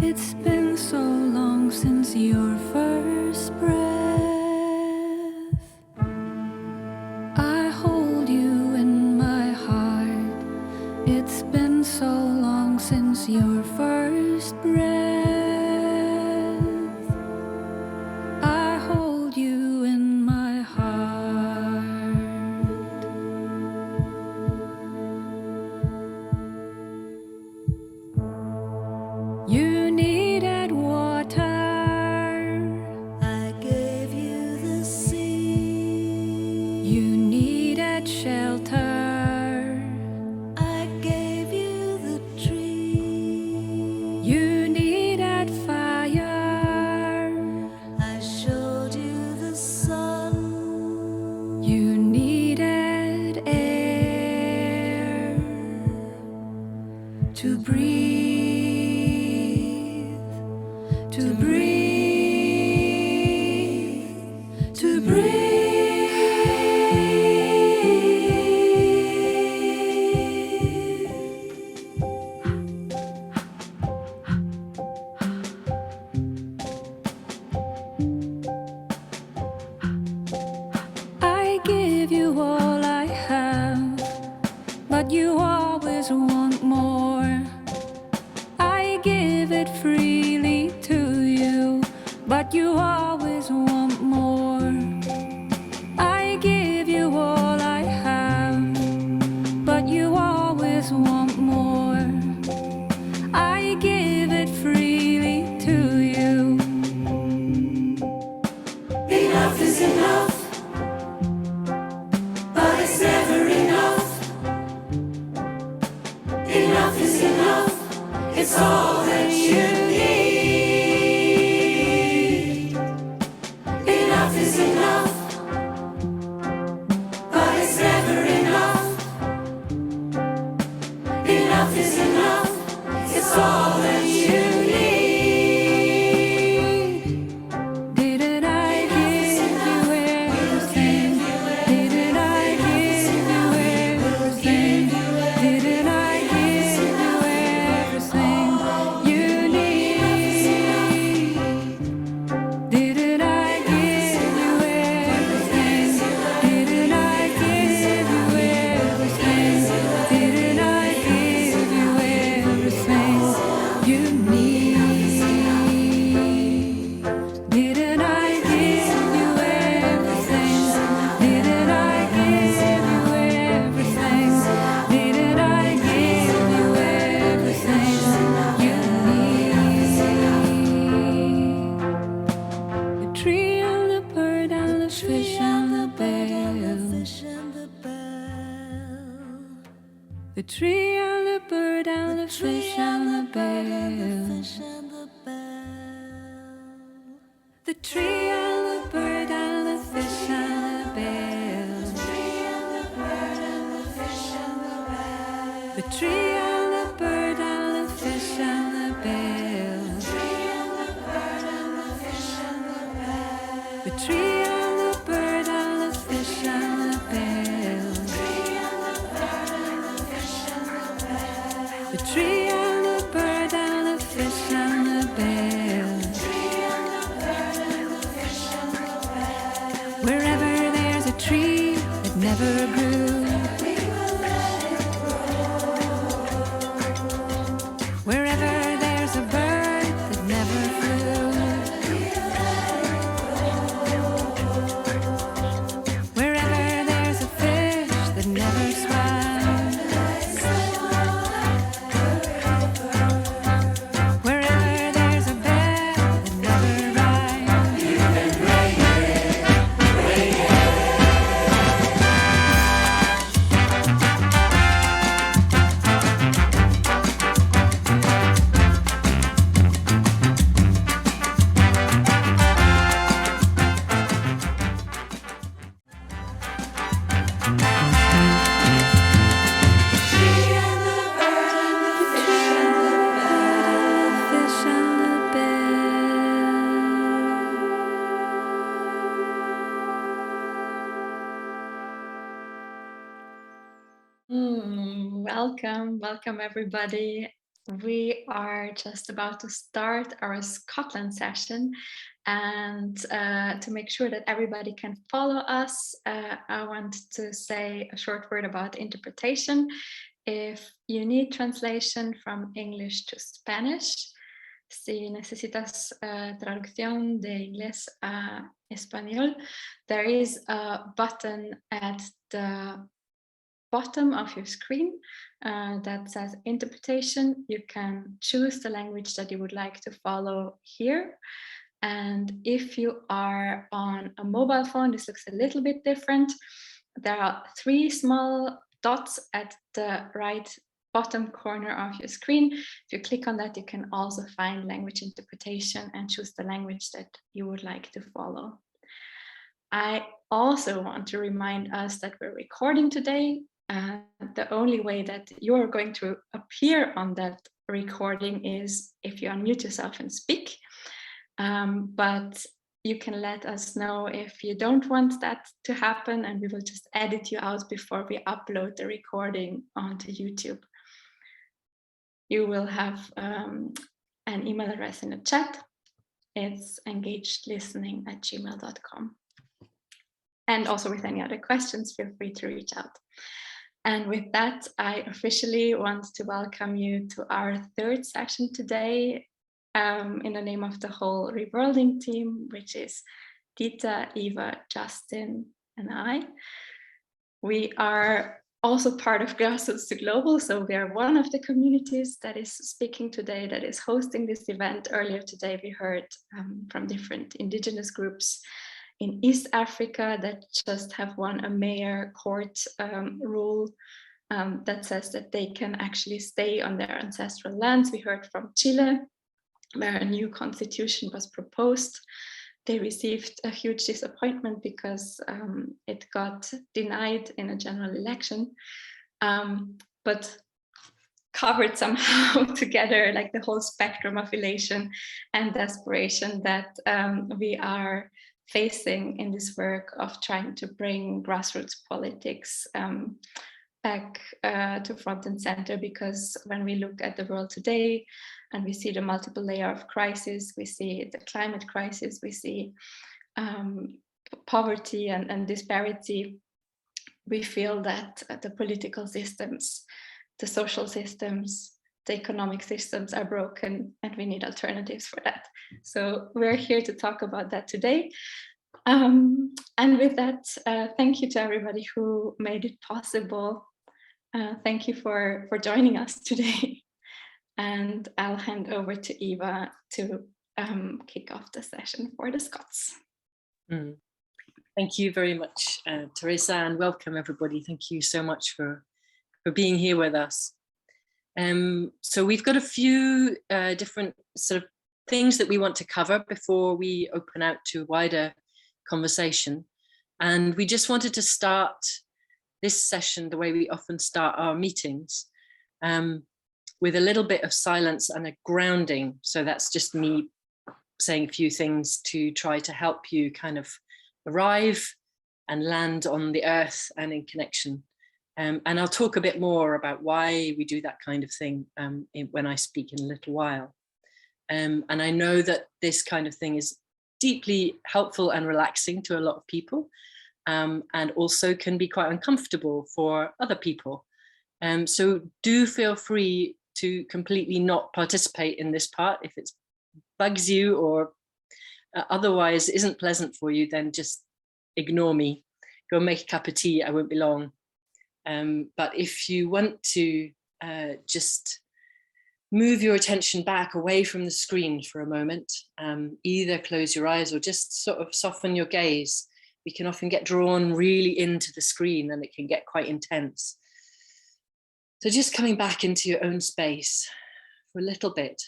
It's been so long since your first breath. I hold you in my heart. It's been so long since your first breath. I hold you in my heart. You needed water. I gave you the sea. You needed shelter. I gave you the tree. You needed fire. I showed you the sun. You needed air to breathe. To breathe, to breathe. I give you all I have, but you always want more. I give it freely to you, but you always want more. I give you all I have, but you always want more. I give it freely to you. Enough is enough, but it's never enough. Enough is enough. It's all that you need. Enough is enough, but it's never enough. Enough is enough. It's all that you need. Didn't I give you everything? Didn't I give you everything? Didn't I give you everything you need? Didn't I give you everything? Didn't I give you everything? Didn't I give you everything you need? Didn't I give you everything? Didn't I give you everything? Didn't I give you everything you need? The tree and the bird and the fish and the bell. The tree and the bird and the fish and the bell. The tree and the bird and the fish and the bell. The tree and the bird and the fish and the bell. The tree and the bird and the fish and the bell. The tree and the bird and the fish and the bell. Wherever there's a tree that never grew. Wherever there's a bird that never flew. Wherever there's a fish that never swam. Wherever there's a bell that never rang. Fish and the bell. Welcome everybody. We are just about to start our Scotland session, and to make sure that everybody can follow us, I want to say a short word about interpretation. If you need translation from English to Spanish, si necesitas traducción de inglés a español, there is a button at the bottom of your screen that says interpretation. You can choose the language that you would like to follow here. And if you are on a mobile phone, this looks a little bit different. There are 3 small dots at the right bottom corner of your screen. If you click on that, you can also find language interpretation and choose the language that you would like to follow. I also want to remind us that we're recording today. The only way that you're going to appear on that recording is if you unmute yourself and speak. But you can let us know if you don't want that to happen, and we will just edit you out before we upload the recording onto YouTube. You will have an email address in the chat. It's engagedlistening@gmail.com. And also with any other questions, feel free to reach out. And with that, I officially want to welcome you to our 3rd session today in the name of the whole Reworlding team, which is Dita, Eva, Justin, and I. We are also part of Grassroots to Global, so we are one of the communities that is speaking today, that is hosting this event. Earlier today, we heard from different indigenous groups in East Africa that just have won a mayor court rule that says that they can actually stay on their ancestral lands. We heard from Chile, where a new constitution was proposed. They received a huge disappointment because it got denied in a general election, but covered somehow together like the whole spectrum of elation and desperation that we are facing in this work of trying to bring grassroots politics back to front and center. Because when we look at the world today and we see the multiple layer of crisis, we see the climate crisis, we see poverty and disparity, we feel that the political systems, the social systems, the economic systems are broken, and we need alternatives for that. So we're here to talk about that today. And with that, thank you to everybody who made it possible. Thank you for joining us today. And I'll hand over to Eva to kick off the session for the Scots. Thank you very much, Teresa, and welcome everybody. Thank you so much for being here with us. So we've got a few different sort of things that we want to cover before we open out to a wider conversation. And we just wanted to start this session the way we often start our meetings, with a little bit of silence and a grounding. So that's just me saying a few things to try to help you kind of arrive and land on the earth and in connection. And I'll talk a bit more about why we do that kind of thing when I speak in a little while. And I know that this kind of thing is deeply helpful and relaxing to a lot of people, and also can be quite uncomfortable for other people. So do feel free to completely not participate in this part. If it bugs you or otherwise isn't pleasant for you, then just ignore me. Go make a cup of tea, I won't be long. But if you want to just move your attention back away from the screen for a moment, either close your eyes or just sort of soften your gaze. We can often get drawn really into the screen and it can get quite intense. So just coming back into your own space for a little bit.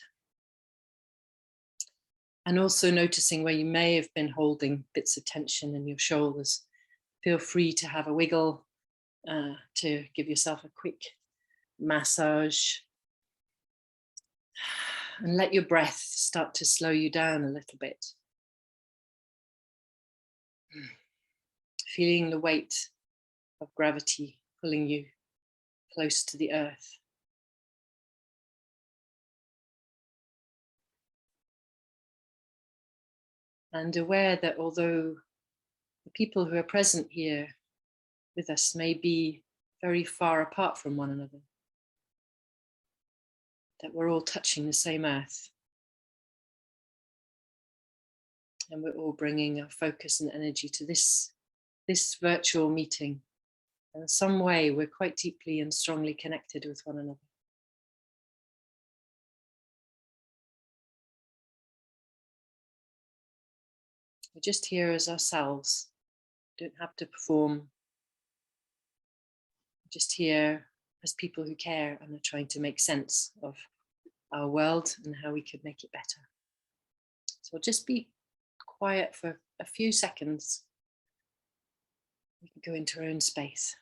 And also noticing where you may have been holding bits of tension in your shoulders. Feel free to have a wiggle, to give yourself a quick massage. And let your breath start to slow you down a little bit. Feeling the weight of gravity pulling you close to the earth. and aware that although the people who are present here with us may be very far apart from one another, that we're all touching the same earth. And we're all bringing our focus and energy to this virtual meeting. And in some way, we're quite deeply and strongly connected with one another. We're just here as ourselves. We don't have to perform. We're just here as people who care and are trying to make sense of our world and how we could make it better. So just be quiet for a few seconds. We can go into our own space.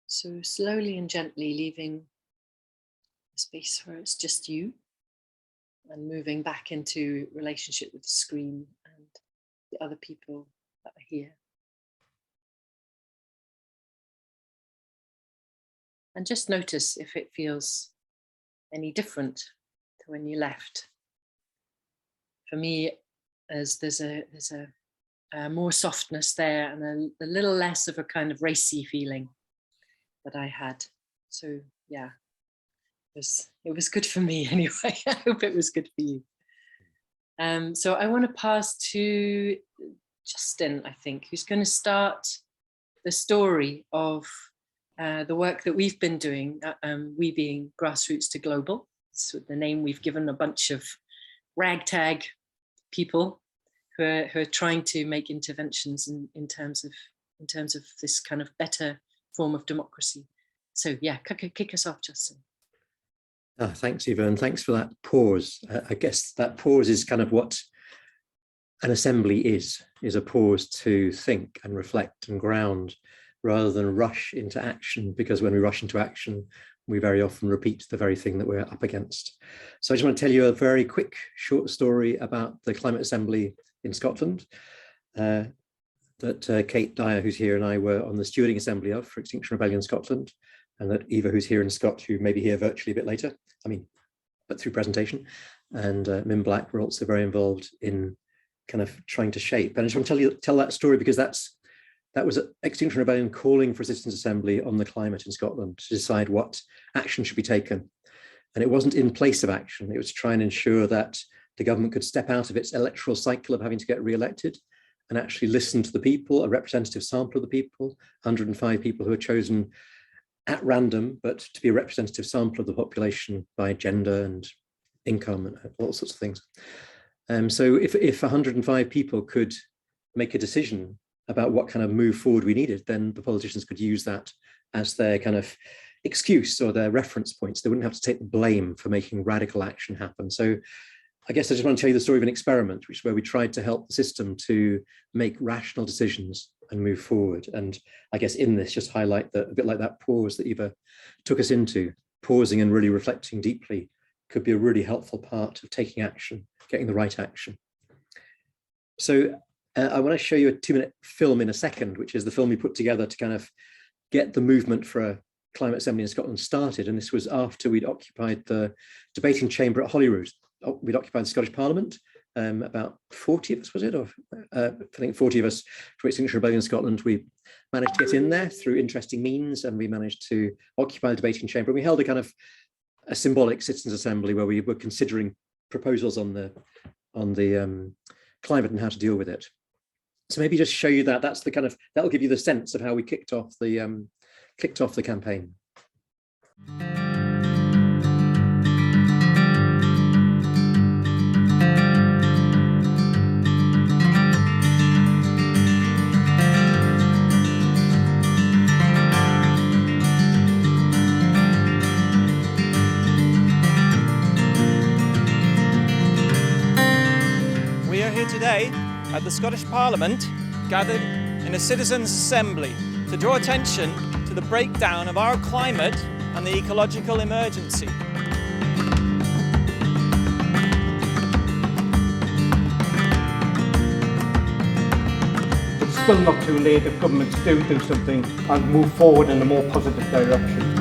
So slowly and gently leaving a space where it's just you and moving back into relationship with the screen and the other people that are here. And just notice if it feels any different to when you left. For me, as there's a more softness there and a little less of a kind of racy feeling that I had. So yeah, it was good for me anyway. I hope it was good for you. So I want to pass to Justin, I think, who's going to start the story of the work that we've been doing, we being Grassroots to Global. So the name we've given a bunch of ragtag people who are trying to make interventions in terms of this kind of better form of democracy. So yeah, kick us off, Justin. Thanks, Eva, and thanks for that pause. I guess that pause is kind of what an assembly is a pause to think and reflect and ground rather than rush into action, because when we rush into action, we very often repeat the very thing that we're up against. So I just want to tell you a very quick, short story about the Climate Assembly in Scotland that Kate Dyer, who's here, and I were on the stewarding assembly of for Extinction Rebellion Scotland, and that Eva, who's here in Scott, who may be here virtually a bit later, but through presentation, and Min Black were also very involved in kind of trying to shape. And I just want to tell that story because that was Extinction Rebellion calling for a citizens' assembly on the climate in Scotland to decide what action should be taken. And it wasn't in place of action. It was to try and ensure that the government could step out of its electoral cycle of having to get re-elected and actually listen to the people, a representative sample of the people, 105 people who were chosen at random, but to be a representative sample of the population by gender and income and all sorts of things. So if 105 people could make a decision about what kind of move forward we needed, then the politicians could use that as their kind of excuse or their reference points. They wouldn't have to take the blame for making radical action happen. So I guess I just want to tell you the story of an experiment, which is where we tried to help the system to make rational decisions and move forward. And I guess in this, just highlight that a bit like that pause that Eva took us into, pausing and really reflecting deeply could be a really helpful part of taking action, getting the right action. So I want to show you a 2-minute film in a second, which is the film we put together to kind of get the movement for a climate assembly in Scotland started. And this was after we'd occupied the debating chamber at Holyrood. We'd occupied the Scottish Parliament, about 40 of us, was it? Or I think 40 of us from Extinction Rebellion in Scotland. We managed to get in there through interesting means, and we managed to occupy the debating chamber. We held a kind of a symbolic citizens' assembly where we were considering proposals on the climate and how to deal with it. So maybe just show you that. That's the kind of, that'll give you the sense of how we kicked off the campaign. at the Scottish Parliament gathered in a citizens' assembly to draw attention to the breakdown of our climate and the ecological emergency. It's still not too late if governments do something and move forward in a more positive direction.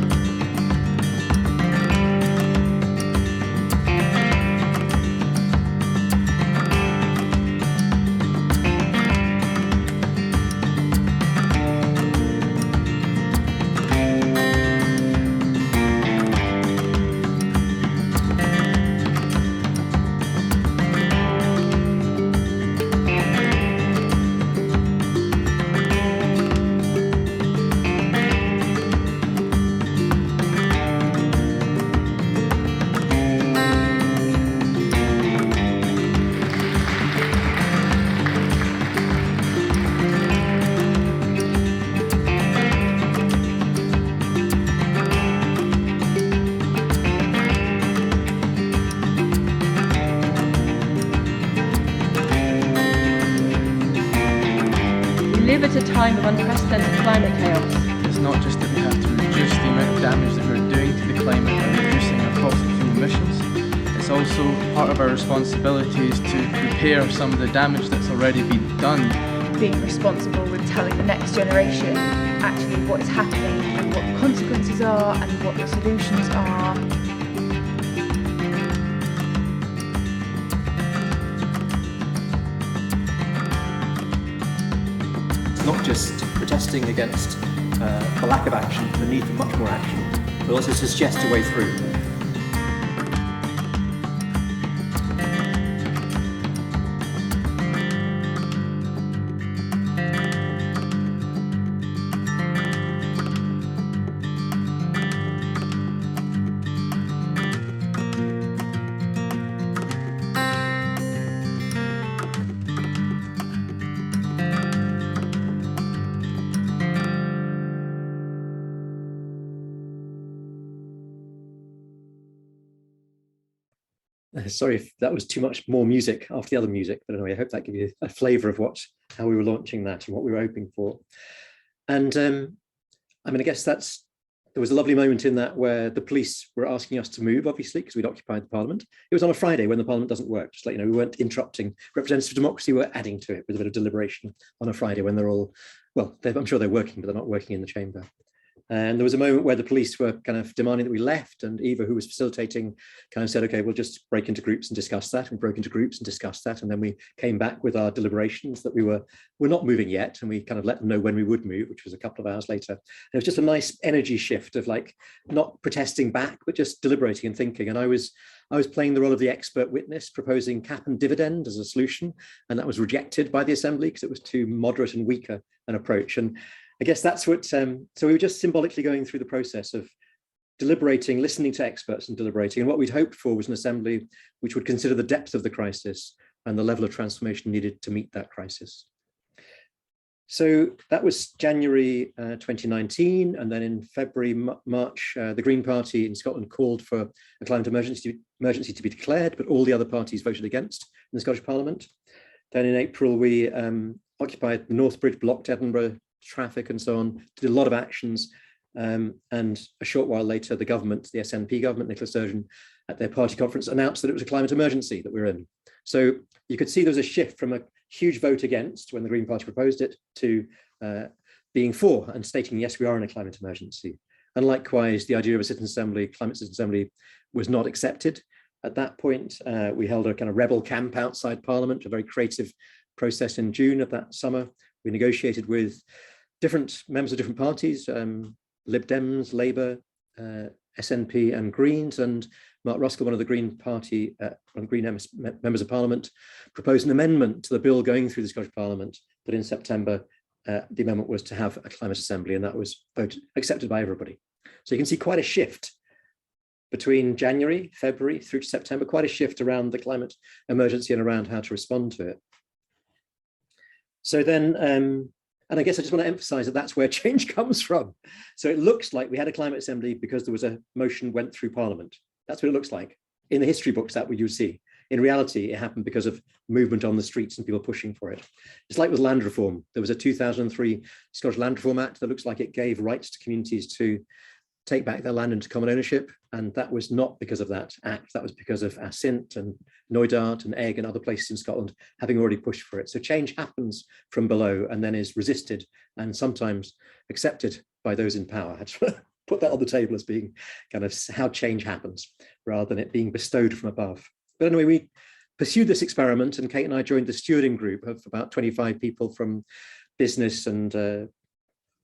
We live at a time of unprecedented climate chaos. It's not just that we have to reduce the amount of damage that we're doing to the climate by reducing our fossil fuel emissions, it's also part of our responsibilities to repair some of the damage that's already been done. Being responsible with telling the next generation actually what is happening and what the consequences are and what the solutions are. Not just protesting against the lack of action, the need for much more action, but also to suggest a way through. Sorry if that was too much more music after the other music, but anyway, I hope that gives you a flavour of how we were launching that and what we were hoping for. And I mean, I guess there was a lovely moment in that where the police were asking us to move, obviously, because we'd occupied the Parliament. It was on a Friday when the Parliament doesn't work, just like, we weren't interrupting representative democracy, we were adding to it with a bit of deliberation on a Friday when they're all, well, I'm sure they're working, but they're not working in the chamber. And there was a moment where the police were kind of demanding that we left, and Eva, who was facilitating, kind of said, okay, we'll just break into groups and discuss that. We broke into groups and discussed that. And then we came back with our deliberations that we're not moving yet. And we kind of let them know when we would move, which was a couple of hours later. And it was just a nice energy shift of like, not protesting back, but just deliberating and thinking. And I was playing the role of the expert witness, proposing cap and dividend as a solution. And that was rejected by the Assembly because it was too moderate and weaker an approach. And I guess that's what, so we were just symbolically going through the process of deliberating, listening to experts and deliberating. And what we'd hoped for was an assembly which would consider the depth of the crisis and the level of transformation needed to meet that crisis. So that was January 2019. And then in February, March, the Green Party in Scotland called for a climate emergency to be declared, but all the other parties voted against in the Scottish Parliament. Then in April, we occupied the North Bridge, blocked Edinburgh traffic and so on, did a lot of actions. And a short while later, the government, the SNP government, Nicola Sturgeon, at their party conference announced that it was a climate emergency that we're in. So you could see there was a shift from a huge vote against when the Green Party proposed it to being for and stating, yes, we are in a climate emergency. And likewise, the idea of a citizen assembly, climate citizen assembly, was not accepted. At that point, we held a kind of rebel camp outside Parliament, a very creative process in June of that summer. We negotiated with different members of different parties, Lib Dems, Labour, SNP and Greens, and Mark Ruskell, one of the Green Party, one of the Green members of Parliament, proposed an amendment to the bill going through the Scottish Parliament that in September, the amendment was to have a climate assembly, and that was accepted by everybody. So you can see quite a shift between January, February through to September, quite a shift around the climate emergency and around how to respond to it. So then, and I guess I just want to emphasize that that's where change comes from. So it looks like we had a climate assembly because there was a motion went through Parliament. That's what it looks like. In the history books, that what you would see. in reality, it happened because of movement on the streets and people pushing for it. It's like with land reform. There was a 2003 Scottish Land Reform Act that looks like it gave rights to communities to take back their land into common ownership. And that was not because of that act. That was because of Assynt and Knoydart and Egg and other places in Scotland having already pushed for it. So change happens from below and then is resisted and sometimes accepted by those in power. I just want to put that on the table as being kind of how change happens rather than it being bestowed from above. But anyway, we pursued this experiment and Kate and I joined the stewarding group of about 25 people from business and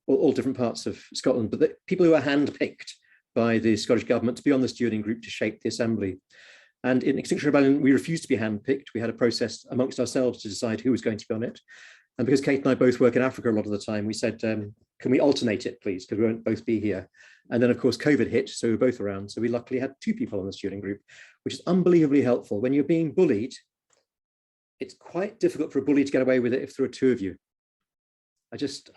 all different parts of Scotland, but the people who are handpicked by the Scottish government to be on the stewarding group to shape the assembly. And in Extinction Rebellion, we refused to be handpicked. We had a process amongst ourselves to decide who was going to be on it. And because Kate and I both work in Africa a lot of the time, we said, can we alternate it, please? Because we won't both be here. And then, of course, COVID hit, so we were both around. So we luckily had 2 people on the stewarding group, which is unbelievably helpful. When you're being bullied, it's quite difficult for a bully to get away with it if there are 2 of you.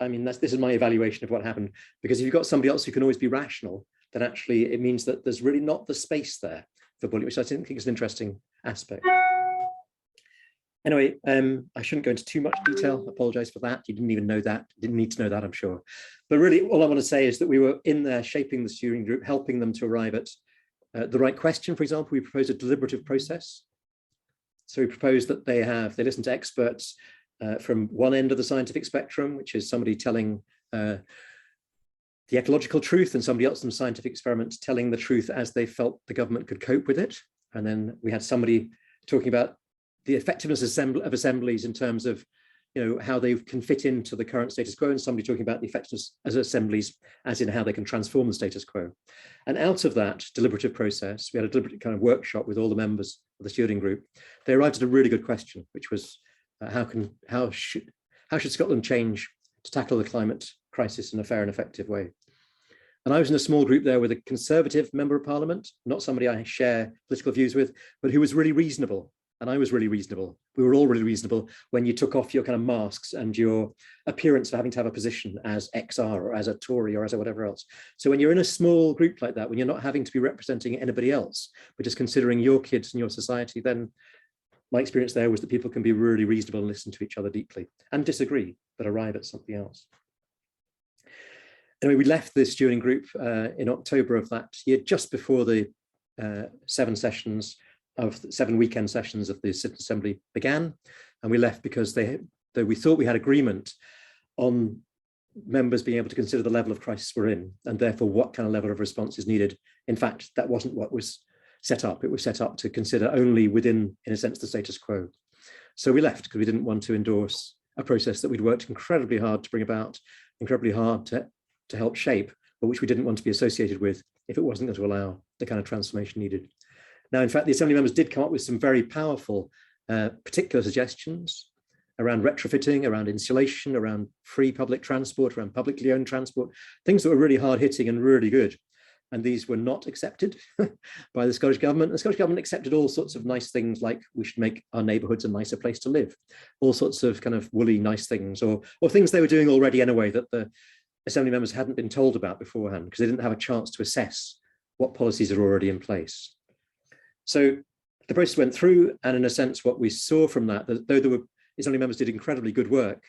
I mean, this is my evaluation of what happened, because if you've got somebody else who can always be rational, then actually it means that there's really not the space there for bullying, which I think is an interesting aspect. Anyway, I shouldn't go into too much detail. I apologize for that. You didn't even know that. Didn't need to know that, I'm sure. But really, all I want to say is that we were in there shaping the steering group, helping them to arrive at the right question. For example, we proposed a deliberative process. So we proposed that they listen to experts from one end of the scientific spectrum, which is somebody telling the ecological truth, and somebody else in the scientific experiment telling the truth as they felt the government could cope with it. And then we had somebody talking about the effectiveness of assemblies in terms of, how they can fit into the current status quo, and somebody talking about the effectiveness as assemblies as in how they can transform the status quo. And out of that deliberative process, we had a deliberate kind of workshop with all the members of the stewarding group. They arrived at a really good question, which was, how should Scotland change to tackle the climate crisis in a fair and effective way? And I was in a small group there with a Conservative member of Parliament, not somebody I share political views with, but who was really reasonable. And I was really reasonable. We were all really reasonable when you took off your kind of masks and your appearance of having to have a position as XR or as a Tory or as a whatever else. So when you're in a small group like that, when you're not having to be representing anybody else, but just considering your kids and your society, then my experience there was that people can be really reasonable and listen to each other deeply and disagree, but arrive at something else. Anyway, we left the stewarding group in October of that year, just before the 7 weekend sessions of the Citizen Assembly began. And we left because we thought we had agreement on members being able to consider the level of crisis we're in, and therefore what kind of level of response is needed. In fact, that wasn't what was set up. It was set up to consider only within, in a sense, the status quo. So we left because we didn't want to endorse a process that we'd worked incredibly hard to bring about, incredibly hard to help shape, but which we didn't want to be associated with if it wasn't going to allow the kind of transformation needed. Now, in fact, the Assembly members did come up with some very powerful particular suggestions around retrofitting, around insulation, around free public transport, around publicly owned transport, things that were really hard hitting and really good. And these were not accepted by the Scottish government. The Scottish government accepted all sorts of nice things, like we should make our neighbourhoods a nicer place to live, all sorts of kind of woolly nice things, or things they were doing already anyway that the Assembly members hadn't been told about beforehand because they didn't have a chance to assess what policies are already in place. So the process went through, and in a sense, what we saw from that, though the Assembly members did incredibly good work,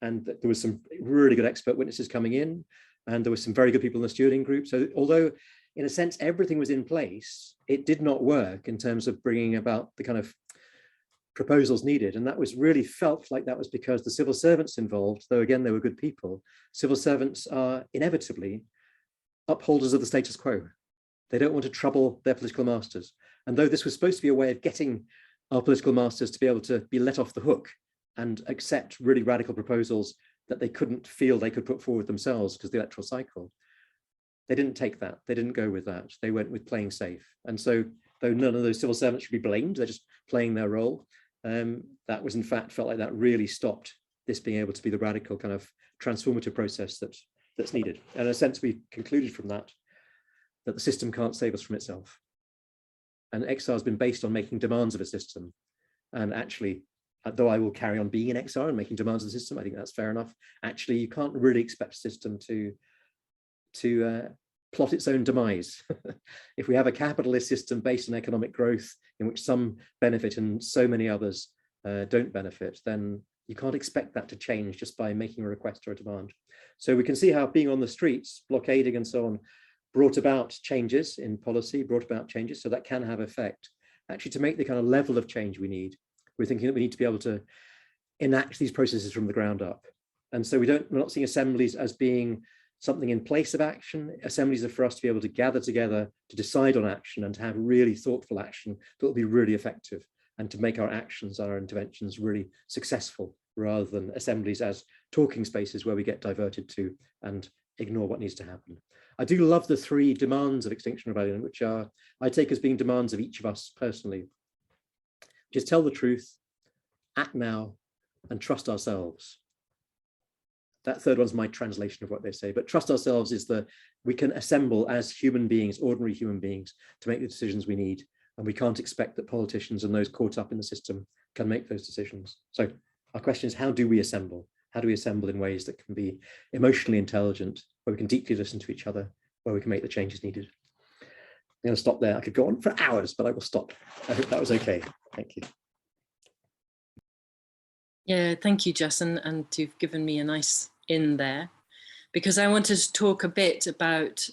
and there was some really good expert witnesses coming in, and there were some very good people in the stewarding group. So although, in a sense, everything was in place, it did not work in terms of bringing about the kind of proposals needed. And that was really felt like that was because the civil servants involved, though again, they were good people, civil servants are inevitably upholders of the status quo. They don't want to trouble their political masters. And though this was supposed to be a way of getting our political masters to be able to be let off the hook and accept really radical proposals that they couldn't feel they could put forward themselves because of the electoral cycle, they didn't take that. They didn't go with that. They went with playing safe. And so, though none of those civil servants should be blamed, they're just playing their role. That was, in fact, felt like that really stopped this being able to be the radical kind of transformative process that's needed. And in a sense, we concluded from that the system can't save us from itself. And XR has been based on making demands of a system. And actually, though I will carry on being an XR and making demands of the system, I think that's fair enough. Actually, you can't really expect a system to plot its own demise. If we have a capitalist system based on economic growth in which some benefit and so many others don't benefit, then you can't expect that to change just by making a request or a demand. So we can see how being on the streets, blockading and so on, brought about changes in policy, brought about changes, so that can have effect. Actually, to make the kind of level of change we need, we're thinking that we need to be able to enact these processes from the ground up. And so we're not seeing assemblies as being something in place of action. Assemblies are for us to be able to gather together to decide on action and to have really thoughtful action that will be really effective, and to make our actions, our interventions really successful, rather than assemblies as talking spaces where we get diverted to and ignore what needs to happen. I do love the 3 demands of Extinction Rebellion, which are, I take as being demands of each of us personally. Just tell the truth, act now, and trust ourselves. That third one's my translation of what they say, but trust ourselves is that we can assemble as human beings, ordinary human beings, to make the decisions we need. And we can't expect that politicians and those caught up in the system can make those decisions. So our question is, how do we assemble? How do we assemble in ways that can be emotionally intelligent, where we can deeply listen to each other, where we can make the changes needed? I'm going to stop there. I could go on for hours, but I will stop. I hope that was okay. Thank you. Yeah, thank you, Justin, and you've given me a nice in there, because I wanted to talk a bit about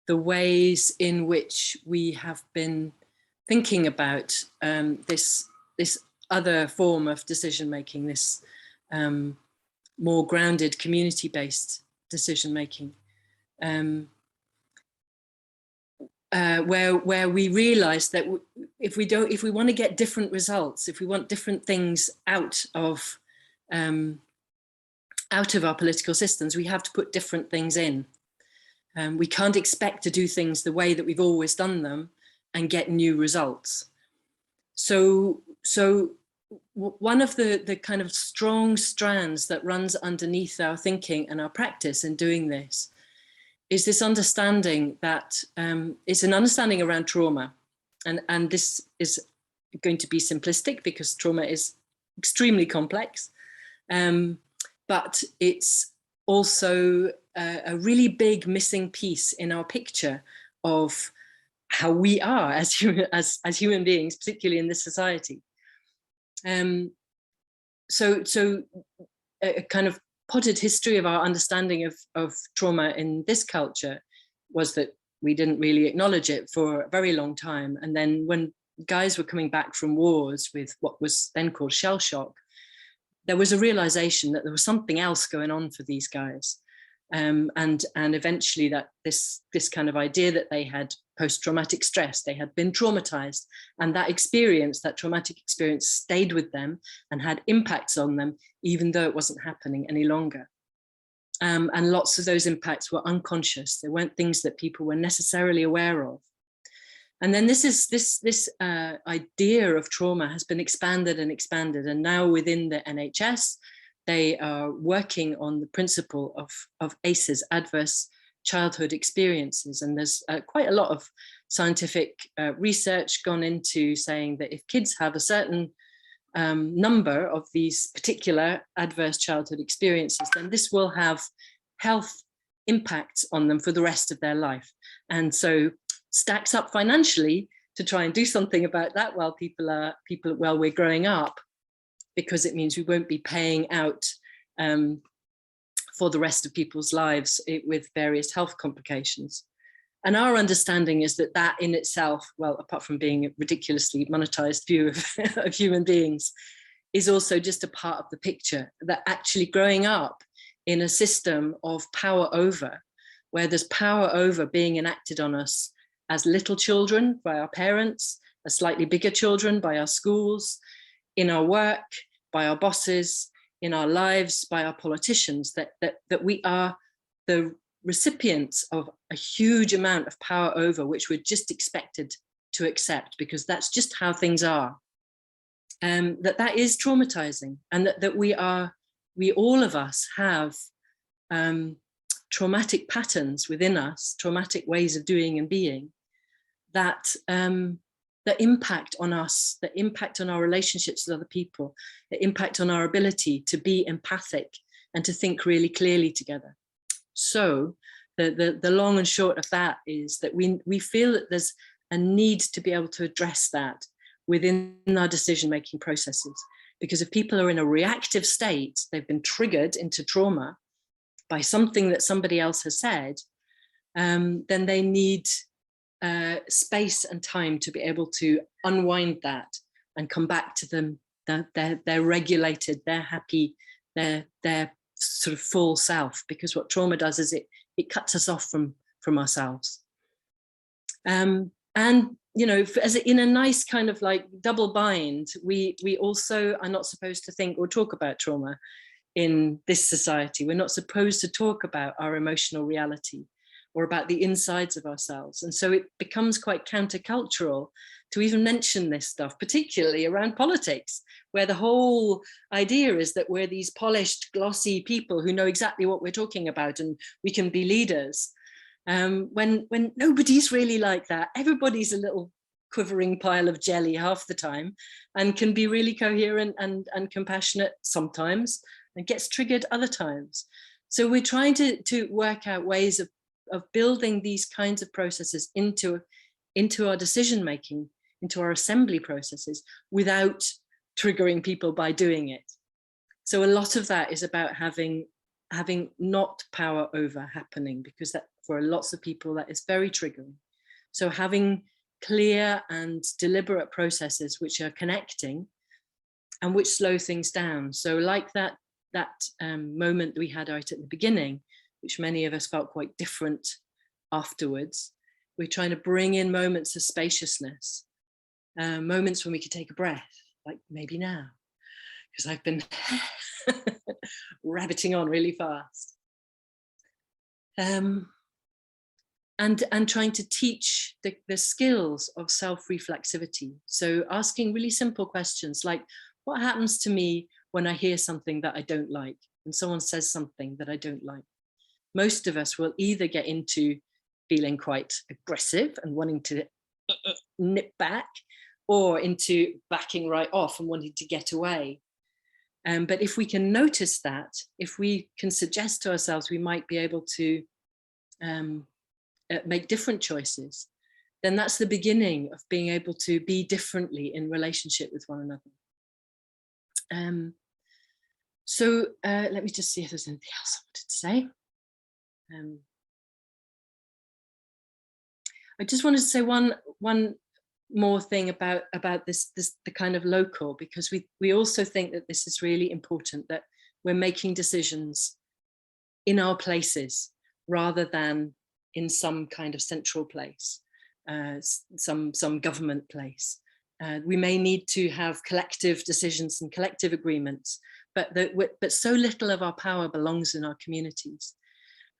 the ways in which we have been thinking about this other form of decision making, this more grounded, community-based decision making, where we realize that if we want to get different results, if we want different things out of our political systems, we have to put different things in. We can't expect to do things the way that we've always done them and get new results. So one of the kind of strong strands that runs underneath our thinking and our practice in doing this is this understanding that it's an understanding around trauma. And this is going to be simplistic because trauma is extremely complex. But it's also a really big missing piece in our picture of how we are as human beings, particularly in this society. So a kind of potted history of our understanding of trauma in this culture was that we didn't really acknowledge it for a very long time. And then when guys were coming back from wars with what was then called shell shock, there was a realization that there was something else going on for these guys. And eventually that this kind of idea that they had post-traumatic stress, they had been traumatized, and that experience, that traumatic experience stayed with them and had impacts on them, even though it wasn't happening any longer. And lots of those impacts were unconscious. They weren't things that people were necessarily aware of. And then this idea of trauma has been expanded and expanded. And now within the NHS, they are working on the principle of ACEs, adverse childhood experiences. And there's quite a lot of scientific research gone into saying that if kids have a certain number of these particular adverse childhood experiences, then this will have health impacts on them for the rest of their life. And so stacks up financially to try and do something about that while we're growing up, because it means we won't be paying out for the rest of people's lives with various health complications. And our understanding is that that in itself, well, apart from being a ridiculously monetized view of human beings, is also just a part of the picture, that actually growing up in a system of power over, where there's power over being enacted on us as little children by our parents, as slightly bigger children by our schools, in our work, by our bosses, in our lives, by our politicians, that we are the recipients of a huge amount of power over, which we're just expected to accept because that's just how things are. That is traumatizing, and that we all of us have traumatic patterns within us, traumatic ways of doing and being, that impact on us, that impact on our relationships with other people, that impact on our ability to be empathic and to think really clearly together. So the long and short of that is that we feel that there's a need to be able to address that within our decision-making processes. Because if people are in a reactive state, they've been triggered into trauma by something that somebody else has said, then they need space and time to be able to unwind that and come back to them. They're regulated, they're happy, they're sort of full self, because what trauma does is it cuts us off from ourselves. And you know, as in a nice kind of like double bind, we also are not supposed to think or talk about trauma in this society. We're not supposed to talk about our emotional reality or about the insides of ourselves. And so it becomes quite countercultural to even mention this stuff, particularly around politics, where the whole idea is that we're these polished, glossy people who know exactly what we're talking about and we can be leaders. When nobody's really like that. Everybody's a little quivering pile of jelly half the time and can be really coherent and compassionate sometimes and gets triggered other times. So we're trying to work out ways of building these kinds of processes into our decision making, into our assembly processes, without triggering people by doing it. So a lot of that is about having not power over happening, because that for lots of people that is very triggering. So having clear and deliberate processes which are connecting and which slow things down. So like that moment we had right at the beginning, which many of us felt quite different afterwards, we're trying to bring in moments of spaciousness, moments when we could take a breath, like maybe now, because I've been rabbiting on really fast. And trying to teach the skills of self-reflexivity. So asking really simple questions like, what happens to me when I hear something that I don't like, and someone says something that I don't like? Most of us will either get into feeling quite aggressive and wanting to nip back, or into backing right off and wanting to get away. But if we can notice that, if we can suggest to ourselves we might be able to make different choices, then that's the beginning of being able to be differently in relationship with one another. So let me just see if there's anything else I wanted to say. I just wanted to say one more thing about this the kind of local, because we also think that this is really important, that we're making decisions in our places rather than in some kind of central place, some government place. We may need to have collective decisions and collective agreements, but so little of our power belongs in our communities.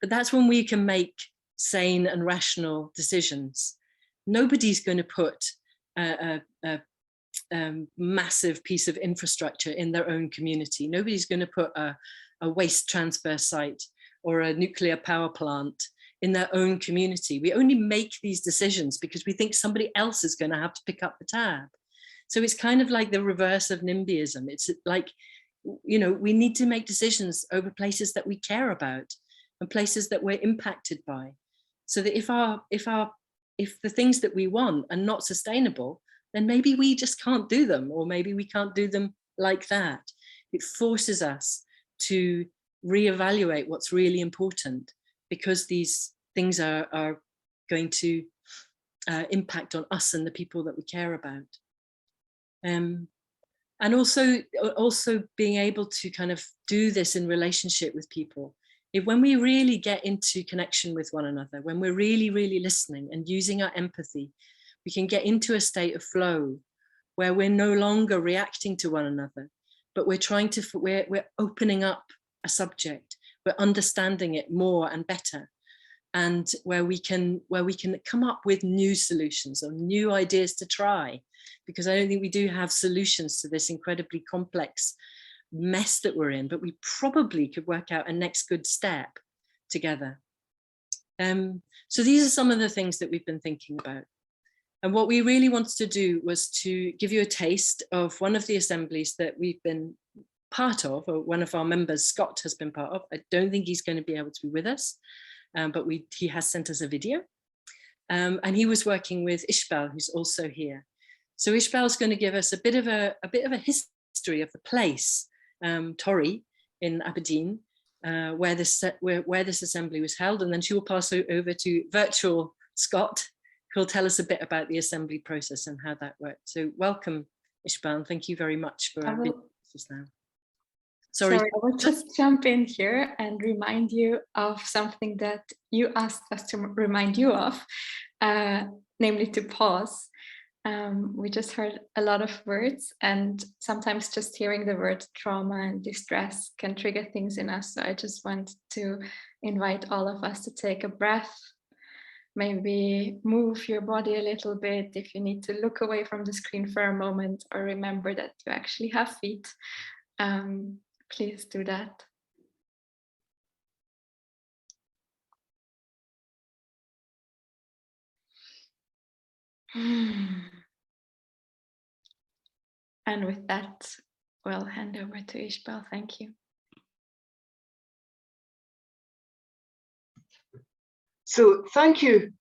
But that's when we can make sane and rational decisions. Nobody's going to put a massive piece of infrastructure in their own community. Nobody's going to put a waste transfer site or a nuclear power plant in their own community. We only make these decisions because we think somebody else is going to have to pick up the tab. So it's kind of like the reverse of NIMBYism. It's like, you know, we need to make decisions over places that we care about and places that we're impacted by. So that if the things that we want are not sustainable, then maybe we just can't do them, or maybe we can't do them like that. It forces us to reevaluate what's really important, because these things are going to impact on us and the people that we care about. And also being able to kind of do this in relationship with people. When we really get into connection with one another, when we're really, really listening and using our empathy, we can get into a state of flow where we're no longer reacting to one another, but we're opening up a subject, we're understanding it more and better, and where we can come up with new solutions or new ideas to try, because I don't think we do have solutions to this incredibly complex mess that we're in, but we probably could work out a next good step together. So these are some of the things that we've been thinking about. And what we really wanted to do was to give you a taste of one of the assemblies that we've been part of, or one of our members, Scott, has been part of. I don't think he's going to be able to be with us, but he has sent us a video. And he was working with Ishbel, who's also here. So Ishbel's going to give us a bit of a history of the place, Torry in Aberdeen, where this assembly was held, and then she will pass over to virtual Scott, who'll tell us a bit about the assembly process and how that worked. So welcome, Ishbel, and thank you very much for being with us now. Sorry, I will just jump in here and remind you of something that you asked us to remind you of, namely to pause. We just heard a lot of words, and sometimes just hearing the word trauma and distress can trigger things in us. So I just want to invite all of us to take a breath, maybe move your body a little bit if you need to look away from the screen for a moment, or remember that you actually have feet. Please do that. And with that, we'll hand over to Ishbel. Thank you. So thank you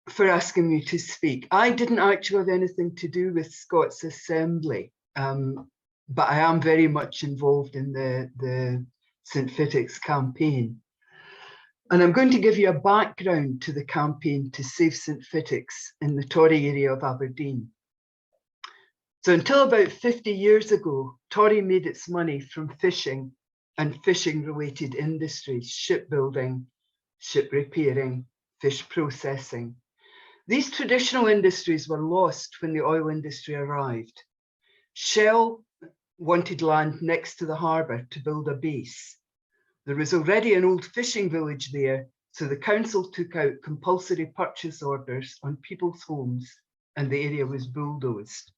for asking me to speak. I didn't actually have anything to do with Scots Assembly, but I am very much involved in the St. Fittick's campaign. And I'm going to give you a background to the campaign to save St. Fittick's in the Torry area of Aberdeen. So until about 50 years ago, Torry made its money from fishing and fishing-related industries, shipbuilding, ship repairing, fish processing. These traditional industries were lost when the oil industry arrived. Shell wanted land next to the harbour to build a base. There was already an old fishing village there, so the council took out compulsory purchase orders on people's homes and the area was bulldozed.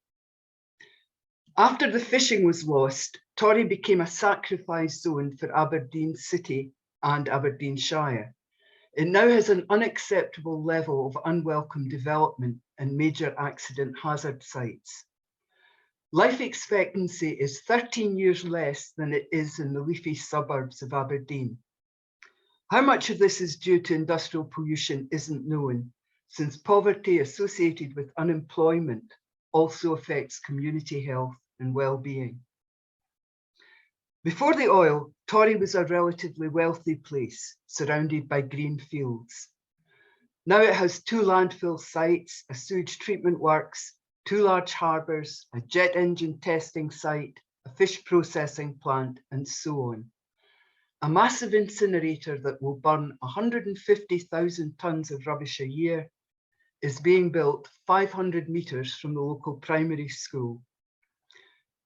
After the fishing was lost, Torry became a sacrifice zone for Aberdeen City and Aberdeenshire. It now has an unacceptable level of unwelcome development and major accident hazard sites. Life expectancy is 13 years less than it is in the leafy suburbs of Aberdeen. How much of this is due to industrial pollution isn't known, since poverty associated with unemployment also affects community health and well-being. Before the oil, Torry was a relatively wealthy place, surrounded by green fields. Now it has 2 landfill sites, a sewage treatment works, 2 large harbours, a jet engine testing site, a fish processing plant, and so on. A massive incinerator that will burn 150,000 tonnes of rubbish a year is being built 500 metres from the local primary school.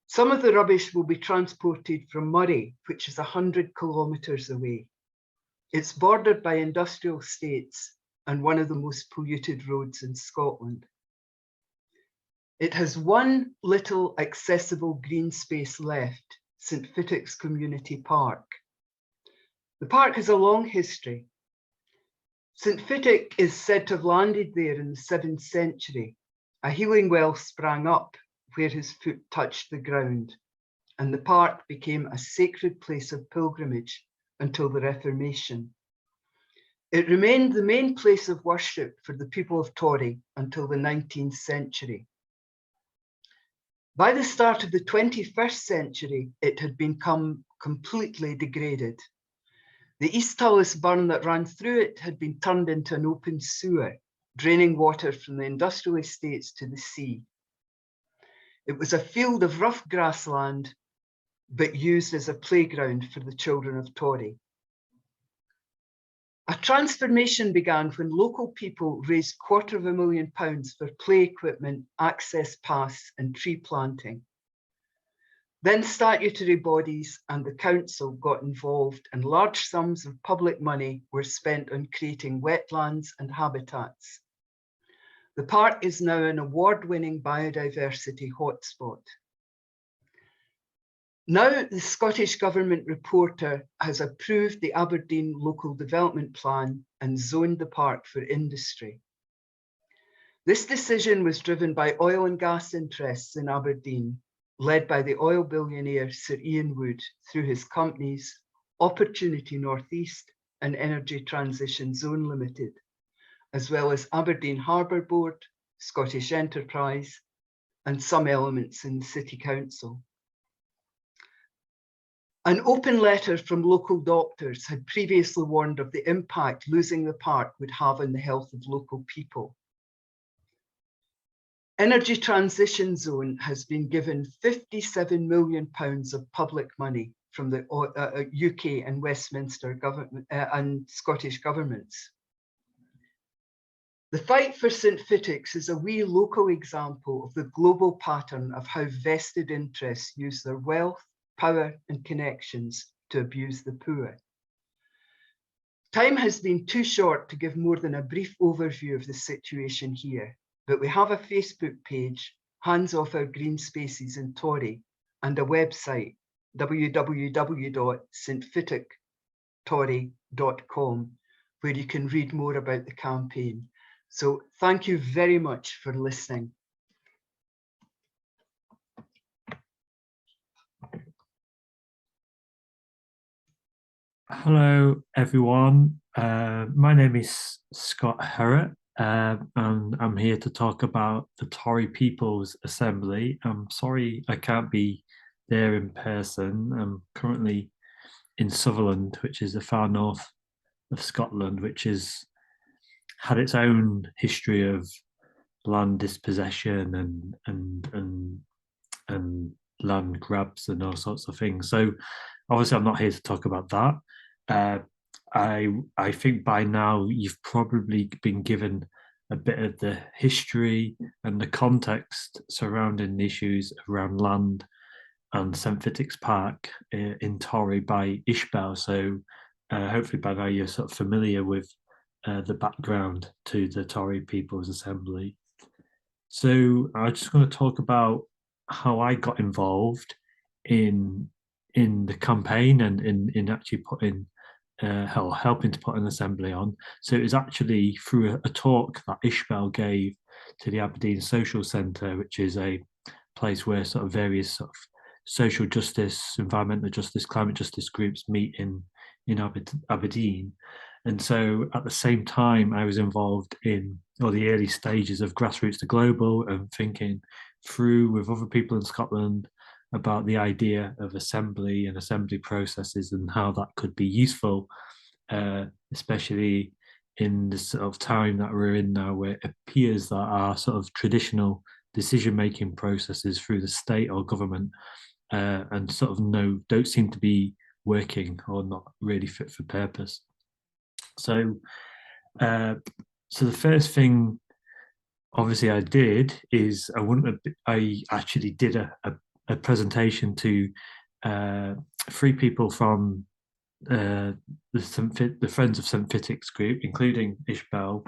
Some of the rubbish will be transported from Murray, which is 100 kilometres away. It's bordered by industrial estates and one of the most polluted roads in Scotland. It has one little accessible green space left, St. Fittick's Community Park. The park has a long history. St. Fittick is said to have landed there in the 7th century. A healing well sprang up where his foot touched the ground, and the park became a sacred place of pilgrimage until the Reformation. It remained the main place of worship for the people of Torry until the 19th century. By the start of the 21st century, it had become completely degraded. The East Tullis burn that ran through it had been turned into an open sewer, draining water from the industrial estates to the sea. It was a field of rough grassland, but used as a playground for the children of Torry. A transformation began when local people raised £250,000 for play equipment, access paths, and tree planting. Then statutory bodies and the council got involved, and large sums of public money were spent on creating wetlands and habitats. The park is now an award-winning biodiversity hotspot. Now the Scottish Government reporter has approved the Aberdeen Local Development Plan and zoned the park for industry. This decision was driven by oil and gas interests in Aberdeen, led by the oil billionaire Sir Ian Wood through his companies Opportunity Northeast and Energy Transition Zone Limited, as well as Aberdeen Harbour Board, Scottish Enterprise, and some elements in the City Council. An open letter from local doctors had previously warned of the impact losing the park would have on the health of local people. Energy Transition Zone has been given £57 million of public money from the UK and Westminster government and Scottish governments. The fight for St Fittick's is a wee local example of the global pattern of how vested interests use their wealth, power and connections to abuse the poor. Time has been too short to give more than a brief overview of the situation here, but we have a Facebook page, Hands Off Our Green Spaces in Tory, and a website, www.stfitticktory.com, where you can read more about the campaign. So thank you very much for listening. Hello, everyone. My name is Scott Herrett, and I'm here to talk about the Tory People's Assembly. I'm sorry I can't be there in person. I'm currently in Sutherland, which is the far north of Scotland, which has had its own history of land dispossession and land grabs and all sorts of things. So obviously I'm not here to talk about that. I think by now you've probably been given a bit of the history and the context surrounding the issues around land and St Fittick's Park in Tory by Ishbel. So hopefully by now you're sort of familiar with the background to the Tory People's Assembly. So I'm just going to talk about how I got involved in the campaign and in actually putting helping to put an assembly on. So it was actually through a talk that Ishbel gave to the Aberdeen Social Centre, which is a place where sort of various sort of social justice, environmental justice, climate justice groups meet in Aberdeen. And so at the same time, I was involved in the early stages of Grassroots to Global and thinking through with other people in Scotland about the idea of assembly and assembly processes and how that could be useful, especially in the sort of time that we're in now, where it appears that our sort of traditional decision-making processes through the state or government and sort of don't seem to be working or not really fit for purpose. So, so the first thing, obviously, I did is I actually did a presentation to 3 people from the Friends of St Fittick's group, including Ishbel,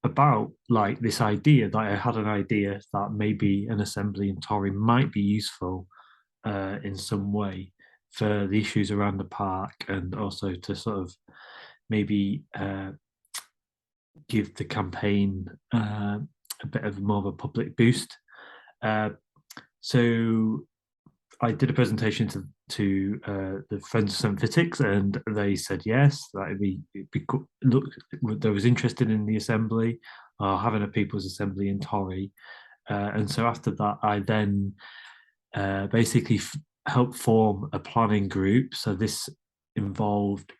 about like this idea that I had an idea that maybe an assembly in Tory might be useful in some way for the issues around the park, and also to sort of maybe give the campaign a bit of more of a public boost. So I did a presentation to the Friends of St Fittick's, and they said yes, that it'd be cool. Look, they was interested in the assembly, having a people's assembly in Tory, and so after that, I then basically helped form a planning group. So this involved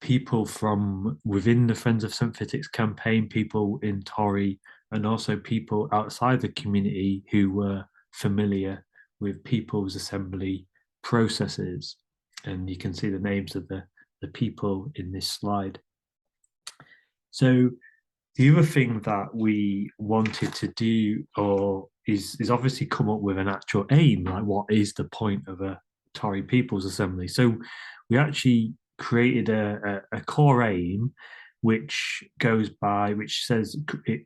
people from within the Friends of St Fittick's campaign, people in Tory, and also people outside the community who were familiar with People's Assembly processes. And you can see the names of the people in this slide. So the other thing that we wanted to do is obviously come up with an actual aim, like what is the point of a Tory People's Assembly? So we actually created a core aim which says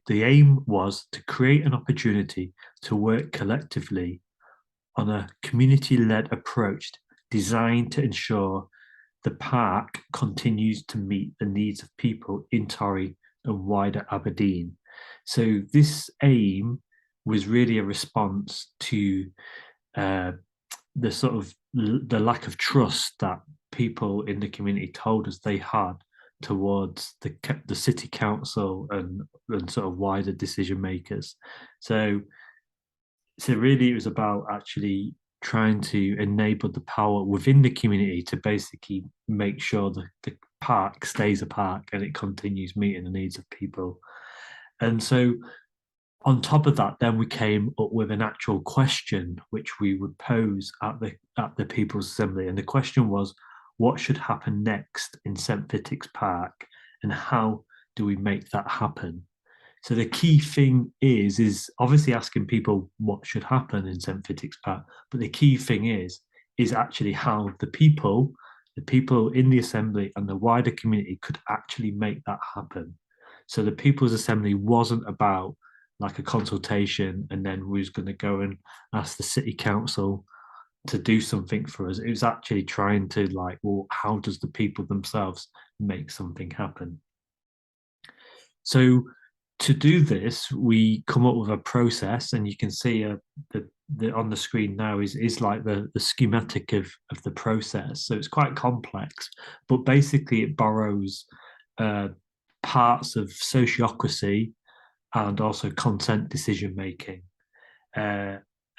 the aim was to create an opportunity to work collectively on a community-led approach designed to ensure the park continues to meet the needs of people in Tory and wider Aberdeen. So this aim was really a response to the sort of the lack of trust that people in the community told us they had towards the city council and sort of wider decision makers. So really it was about actually trying to enable the power within the community to basically make sure that the park stays a park and it continues meeting the needs of people. And so on top of that, then we came up with an actual question which we would pose at the People's Assembly. And the question was, what should happen next in St. Fittick's Park, and how do we make that happen? So the key thing is obviously asking people what should happen in St. Fittick's Park, but the key thing is actually how the people in the Assembly and the wider community could actually make that happen. So the People's Assembly wasn't about like a consultation and then we was going to go and ask the city council to do something for us. It was actually trying to like, well, how does the people themselves make something happen? So to do this, we come up with a process, and you can see the on the screen now is like the schematic of the process. So it's quite complex, but basically it borrows parts of sociocracy and also consent decision making.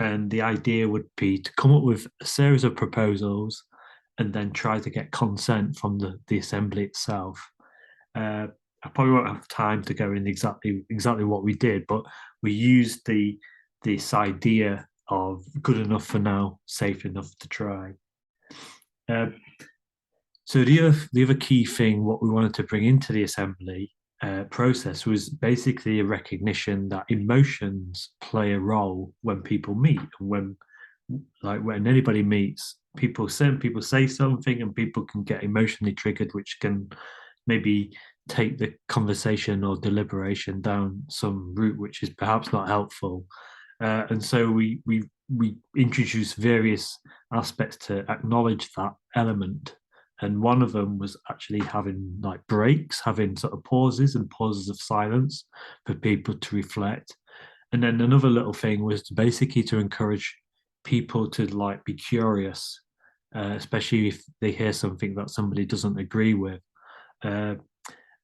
And the idea would be to come up with a series of proposals and then try to get consent from the assembly itself. I probably won't have time to go in exactly what we did, but we used this idea of good enough for now, safe enough to try. So the other key thing, what we wanted to bring into the assembly process was basically a recognition that emotions play a role when people meet, and when anybody meets, certain people say something and people can get emotionally triggered, which can maybe take the conversation or deliberation down some route which is perhaps not helpful. And so we introduced various aspects to acknowledge that element. And one of them was actually having like breaks, having sort of pauses of silence for people to reflect. And then another little thing was basically to encourage people to like be curious, especially if they hear something that somebody doesn't agree with.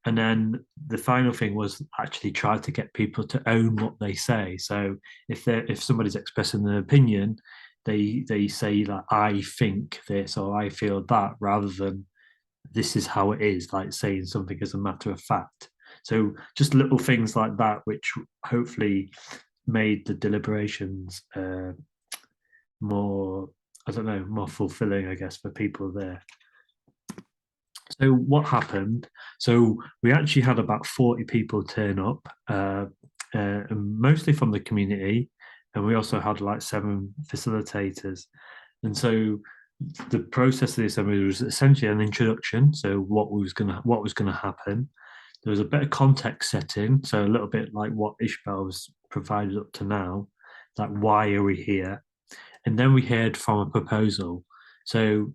And then the final thing was actually try to get people to own what they say. So if somebody's expressing an opinion, they say like, I think this or I feel that, rather than this is how it is, like saying something as a matter of fact. So just little things like that, which hopefully made the deliberations more fulfilling, I guess, for people there. So what happened? So we actually had about 40 people turn up, mostly from the community, and we also had like 7 facilitators. And so the process of the assembly was essentially an introduction. So what was gonna happen. There was a bit of context setting, so a little bit like what Ishbel has provided up to now, like why are we here? And then we heard from a proposal. So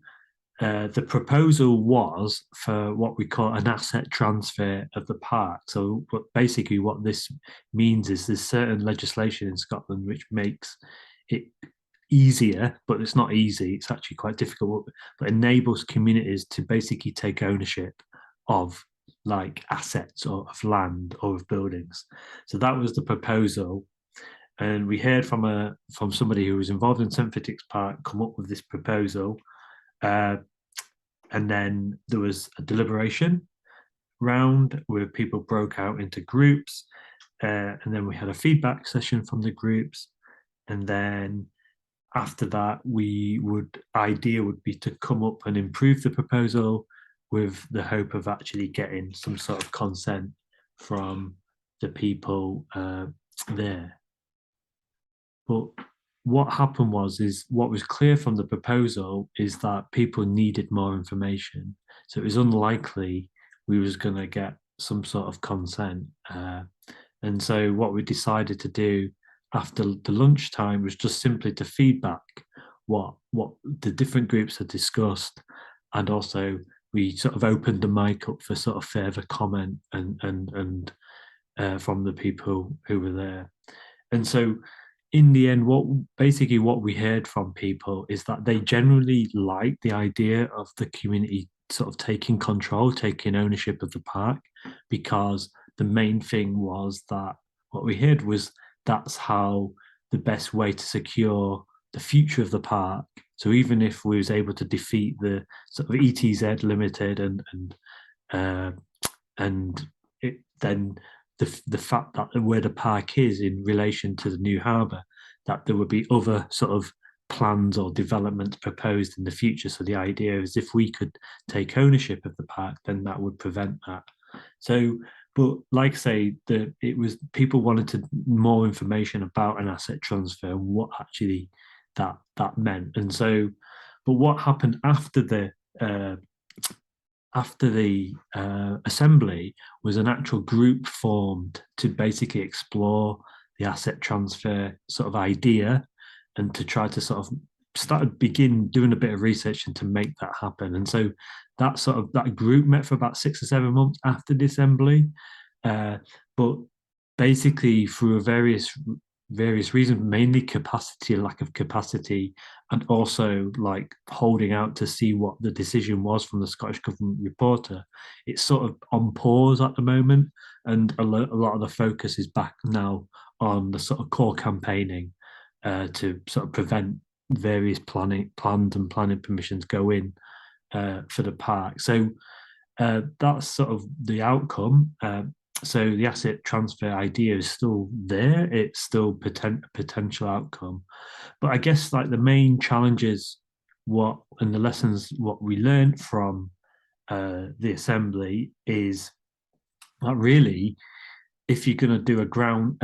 the proposal was for what we call an asset transfer of the park. So basically what this means is there's certain legislation in Scotland which makes it easier, but it's not easy, it's actually quite difficult, but enables communities to basically take ownership of like assets or of land or of buildings. So that was the proposal. And we heard from somebody who was involved in St. Fittick's Park come up with this proposal. And then there was a deliberation round where people broke out into groups. And then we had a feedback session from the groups. And then after that, idea would be to come up and improve the proposal with the hope of actually getting some sort of consent from the people there. But what happened is what was clear from the proposal is that people needed more information. So it was unlikely we was going to get some sort of consent. And so what we decided to do after the lunchtime was just simply to feedback what the different groups had discussed. And also we sort of opened the mic up for sort of further comment and from the people who were there. And so in the end, what we heard from people is that they generally like the idea of the community sort of taking control, taking ownership of the park, because the main thing was that what we heard was that's how the best way to secure the future of the park. So even if we was able to defeat the sort of ETZ Limited and it, then the fact that where the park is in relation to the new harbour, that there would be other sort of plans or developments proposed in the future. So the idea is if we could take ownership of the park, then that would prevent that. So, but like I say, it was people wanted more information about an asset transfer and what actually that meant. And so, but what happened after the assembly was an actual group formed to basically explore the asset transfer sort of idea and to try to sort of begin doing a bit of research and to make that happen. And so that group met for about 6 or 7 months after the assembly, but basically through various reasons, mainly capacity, lack of capacity, and also like holding out to see what the decision was from the Scottish Government reporter. It's sort of on pause at the moment, and a lot of the focus is back now on the sort of core campaigning to sort of prevent various planning permissions go in for the park. So that's sort of the outcome. So the asset transfer idea is still there. It's still potential outcome. But I guess like the main challenges and the lessons what we learned from the assembly is that really, if you're going to do a ground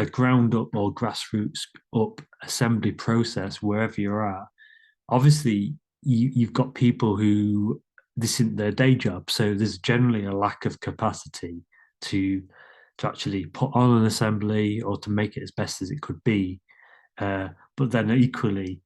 up or grassroots up assembly process wherever you're at, obviously you've got people who this isn't their day job, so there's generally a lack of capacity to actually put on an assembly or to make it as best as it could be. But then equally,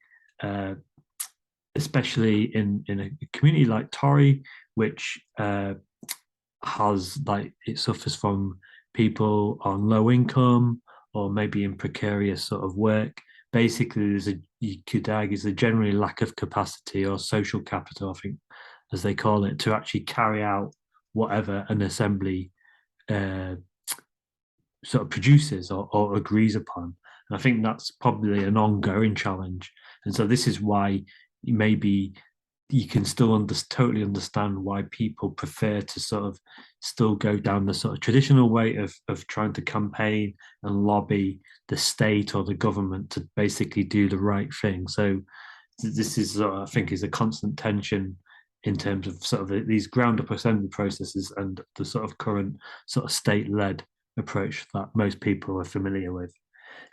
especially in a community like Torry, which has like it suffers from people on low income or maybe in precarious sort of work. Basically, you could argue there's a generally lack of capacity or social capital, I think, as they call it, to actually carry out whatever an assembly sort of produces or agrees upon. And I think that's probably an ongoing challenge. And so this is why maybe you can still totally understand why people prefer to sort of still go down the sort of traditional way of trying to campaign and lobby the state or the government to basically do the right thing. So this is, I think, is a constant tension in terms of sort of these ground up assembly processes and the sort of current sort of state-led approach that most people are familiar with.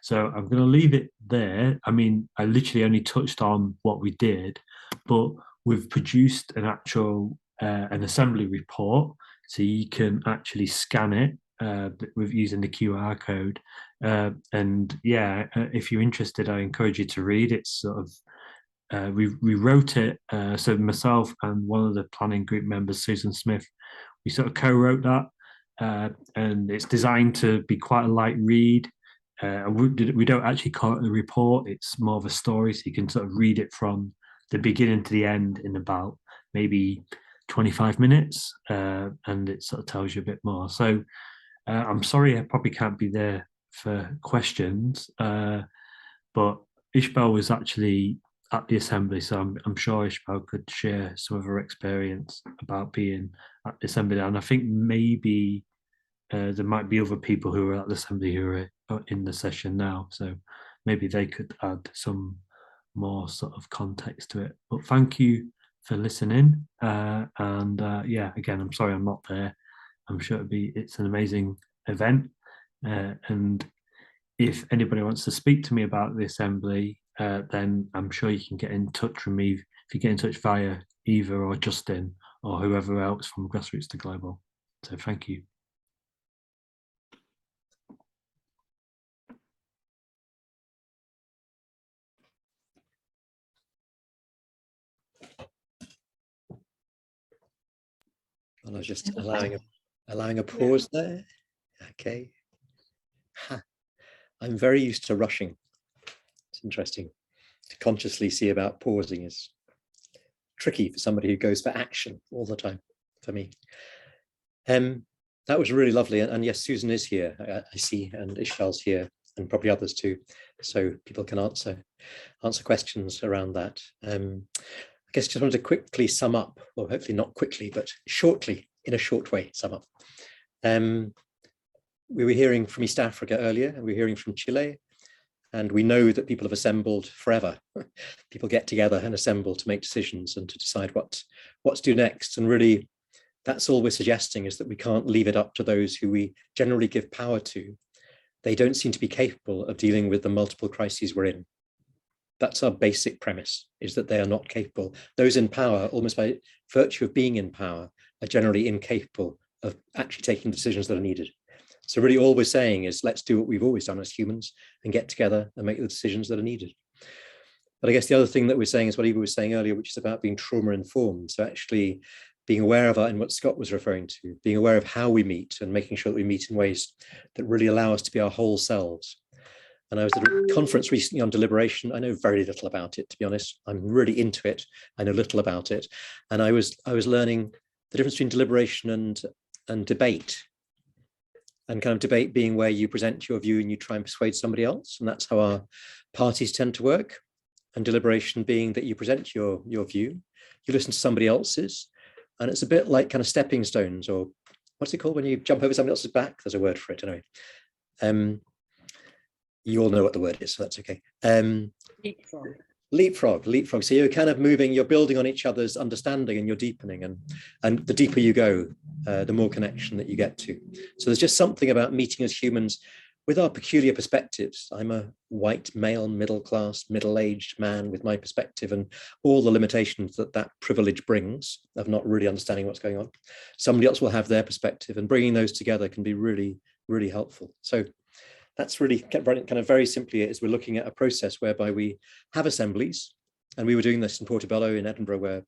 So I'm going to leave it there. I mean, I literally only touched on what we did, but we've produced an actual an assembly report, so you can actually scan it with using the QR code. And yeah, if you're interested, I encourage you to read it. Sort of, we wrote it. So myself and one of the planning group members, Susan Smith, we sort of co-wrote that, and it's designed to be quite a light read. We don't actually call it a report, it's more of a story, so you can sort of read it from the beginning to the end in about maybe 25 minutes, and it sort of tells you a bit more. So I'm sorry I probably can't be there for questions, but Ishbel was actually at the assembly, so I'm sure Ishbel could share some of her experience about being at the assembly. And I think maybe there might be other people who are at the assembly who are in the session now, so maybe they could add some more sort of context to it. But thank you for listening, and yeah, again, I'm sorry I'm not there. I'm sure it's an amazing event, and if anybody wants to speak to me about the assembly, then I'm sure you can get in touch with me if you get in touch via Eva or Justin or whoever else from Grassroots to Global. So thank you. And I was just allowing a pause there. Okay. I'm very used to rushing. It's interesting. To consciously see about pausing is tricky for somebody who goes for action all the time. for me. That was really lovely. And yes, Susan is here, I see, and Ishal's here, and probably others too. So people can answer questions around that. I guess just wanted to quickly sum up, well, hopefully not quickly, but shortly, in a short way, sum up. We were hearing from East Africa earlier, and we were hearing from Chile. And we know that people have assembled forever. People get together and assemble to make decisions and to decide what to do next. And really, that's all we're suggesting, is that we can't leave it up to those who we generally give power to. They don't seem to be capable of dealing with the multiple crises we're in. That's our basic premise, is that they are not capable. Those in power, almost by virtue of being in power, are generally incapable of actually taking decisions that are needed. So really all we're saying is, let's do what we've always done as humans and get together and make the decisions that are needed. But I guess the other thing that we're saying is what Eva was saying earlier, which is about being trauma informed. So actually being aware of, and what Scott was referring to, being aware of how we meet and making sure that we meet in ways that really allow us to be our whole selves. And I was at a conference recently on deliberation. I know very little about it, to be honest. I'm really into it. I know little about it. And I was learning the difference between deliberation and debate. And kind of debate being where you present your view and you try and persuade somebody else. And that's how our parties tend to work. And deliberation being that you present your view, you listen to somebody else's. And it's a bit like kind of stepping stones, or what's it called when you jump over somebody else's back? There's a word for it, anyway. You all know what the word is, so that's okay. Leapfrog. So you're kind of moving, you're building on each other's understanding, and you're deepening, and the deeper you go, the more connection that you get to. So there's just something about meeting as humans with our peculiar perspectives. I'm a white male, middle-class, middle-aged man with my perspective and all the limitations that privilege brings of not really understanding what's going on. Somebody else will have their perspective, and bringing those together can be really, really helpful. So that's really kind of very simply it, is we're looking at a process whereby we have assemblies, and we were doing this in Portobello in Edinburgh, where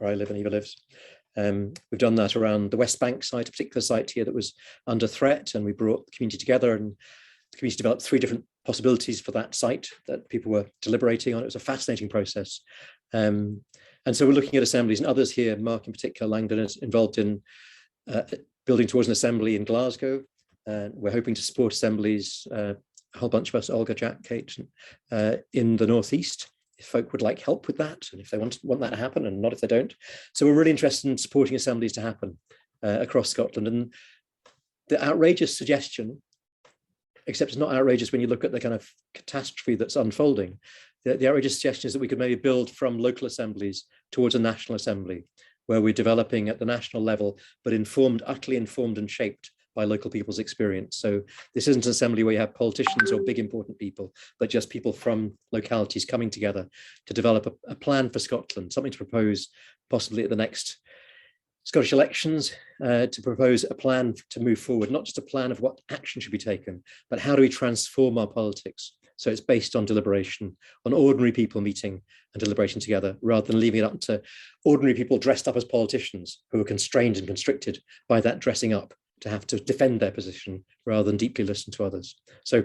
I live and Eva lives. We've done that around the West Bank site, a particular site here that was under threat, and we brought the community together, and the community developed 3 different possibilities for that site that people were deliberating on. It was a fascinating process. And so we're looking at assemblies, and others here, Mark in particular, Langdon, is involved in building towards an assembly in Glasgow. We're hoping to support assemblies, a whole bunch of us, Olga, Jack, Kate, in the Northeast, if folk would like help with that, and if they want that to happen, and not if they don't. So we're really interested in supporting assemblies to happen across Scotland. And the outrageous suggestion, except it's not outrageous when you look at the kind of catastrophe that's unfolding, the outrageous suggestion is that we could maybe build from local assemblies towards a national assembly, where we're developing at the national level, but utterly informed and shaped by local people's experience. So this isn't an assembly where you have politicians or big important people, but just people from localities coming together to develop a plan for Scotland, something to propose possibly at the next Scottish elections, to propose a plan to move forward, not just a plan of what action should be taken, but how do we transform our politics? So it's based on deliberation, on ordinary people meeting and deliberating together, rather than leaving it up to ordinary people dressed up as politicians who are constrained and constricted by that dressing up, to have to defend their position rather than deeply listen to others. So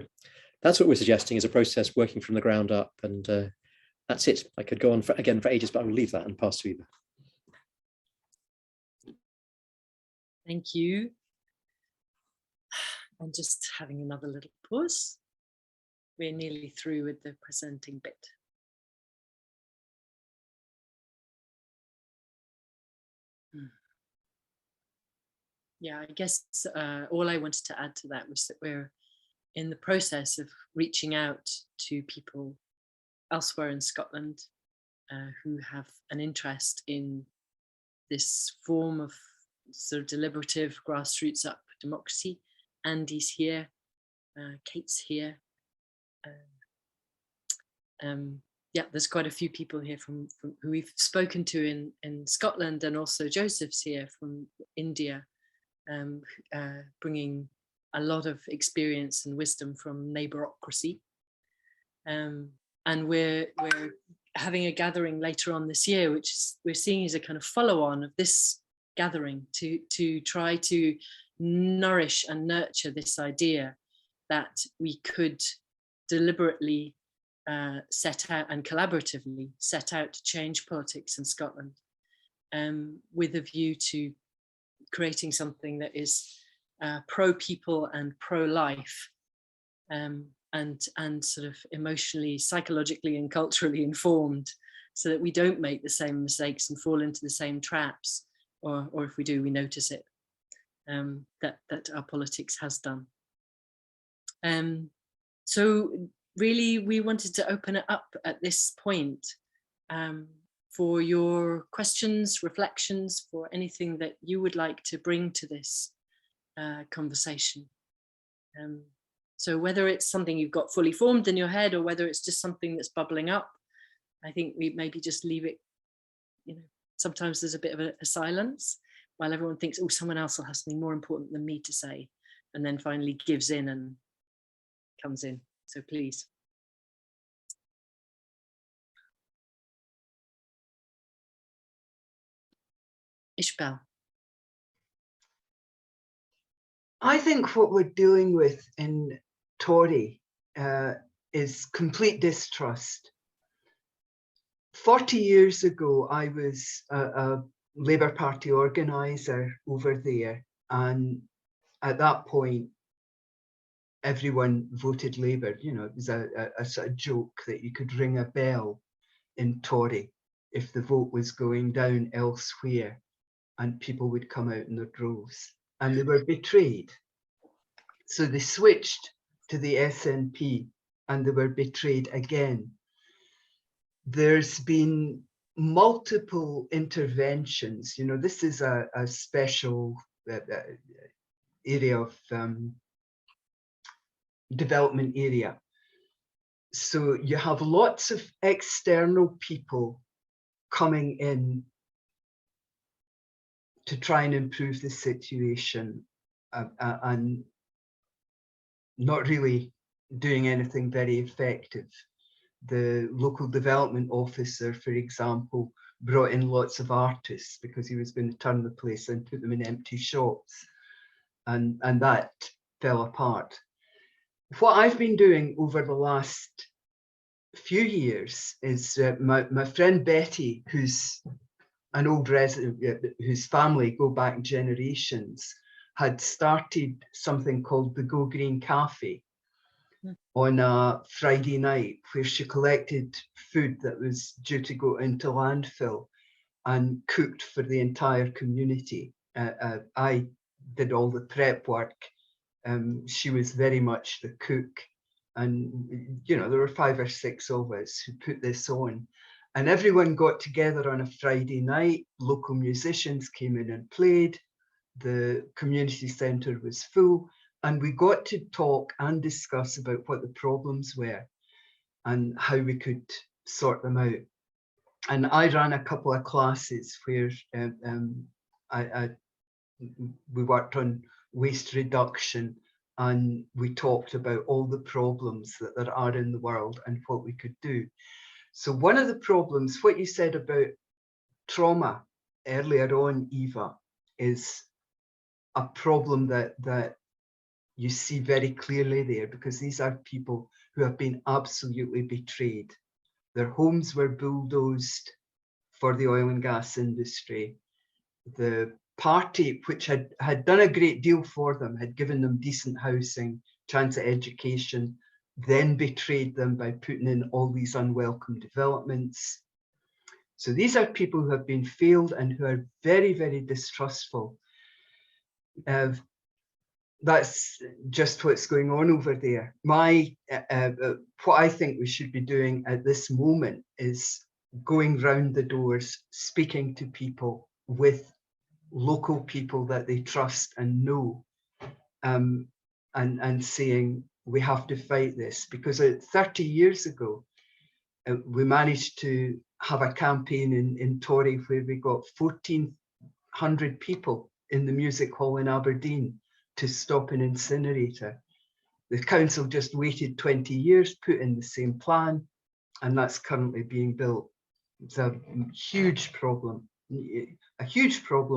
that's what we're suggesting, is a process working from the ground up. And that's it. I could go on for ages, but I will leave that and pass to Eva. Thank you. I'm just having another little pause. We're nearly through with the presenting bit. Yeah, I guess all I wanted to add to that was that we're in the process of reaching out to people elsewhere in Scotland who have an interest in this form of sort of deliberative grassroots up democracy. Andy's here, Kate's here. Yeah, there's quite a few people here from who we've spoken to in Scotland, and also Joseph's here from India. Bringing a lot of experience and wisdom from neighbourocracy. And we're having a gathering later on this year, which we're seeing as a kind of follow-on of this gathering to try to nourish and nurture this idea that we could deliberately set out and collaboratively set out to change politics in Scotland, with a view to creating something that is pro-people and pro-life, and sort of emotionally, psychologically and culturally informed, so that we don't make the same mistakes and fall into the same traps, or if we do, we notice it, that our politics has done. So really, we wanted to open it up at this point for your questions, reflections, for anything that you would like to bring to this conversation. So whether it's something you've got fully formed in your head, or whether it's just something that's bubbling up, I think we maybe just leave it, you know, sometimes there's a bit of a silence while everyone thinks, oh, someone else will have something more important than me to say, and then finally gives in and comes in. So please. Ishbel. I think what we're dealing with in Tory is complete distrust. 40 years ago, I was a Labour Party organiser over there, and at that point, everyone voted Labour. You know, it was a sort of joke that you could ring a bell in Tory if the vote was going down elsewhere, and people would come out in their droves. And they were betrayed. So they switched to the SNP and they were betrayed again. There's been multiple interventions. You know, this is a special area of development area. So you have lots of external people coming in to try and improve the situation, and not really doing anything very effective. The local development officer, for example, brought in lots of artists because he was going to turn the place and put them in empty shops, and that fell apart. What I've been doing over the last few years is my friend Betty, who's an old resident, whose family go back generations, had started something called the Go Green Cafe on a Friday night, where she collected food that was due to go into landfill and cooked for the entire community. I did all the prep work. She was very much the cook, and you know, there were 5 or 6 of us who put this on. And everyone got together on a Friday night. Local musicians came in and played. The community centre was full. And we got to talk and discuss about what the problems were and how we could sort them out. And I ran a couple of classes where we worked on waste reduction, and we talked about all the problems that there are in the world and what we could do. So one of the problems, what you said about trauma earlier on, Eva, is a problem that you see very clearly there, because these are people who have been absolutely betrayed. Their homes were bulldozed for the oil and gas industry. The party, which had done a great deal for them, had given them decent housing, chance of education, then betrayed them by putting in all these unwelcome developments. So these are people who have been failed and who are very, very distrustful. That's just what's going on over there. What I think we should be doing at this moment is going round the doors, speaking to people, with local people that they trust and know, and saying, we have to fight this. Because 30 years ago, we managed to have a campaign in Tory where we got 1,400 people in the music hall in Aberdeen to stop an incinerator. The council just waited 20 years, put in the same plan, and that's currently being built. It's a huge problem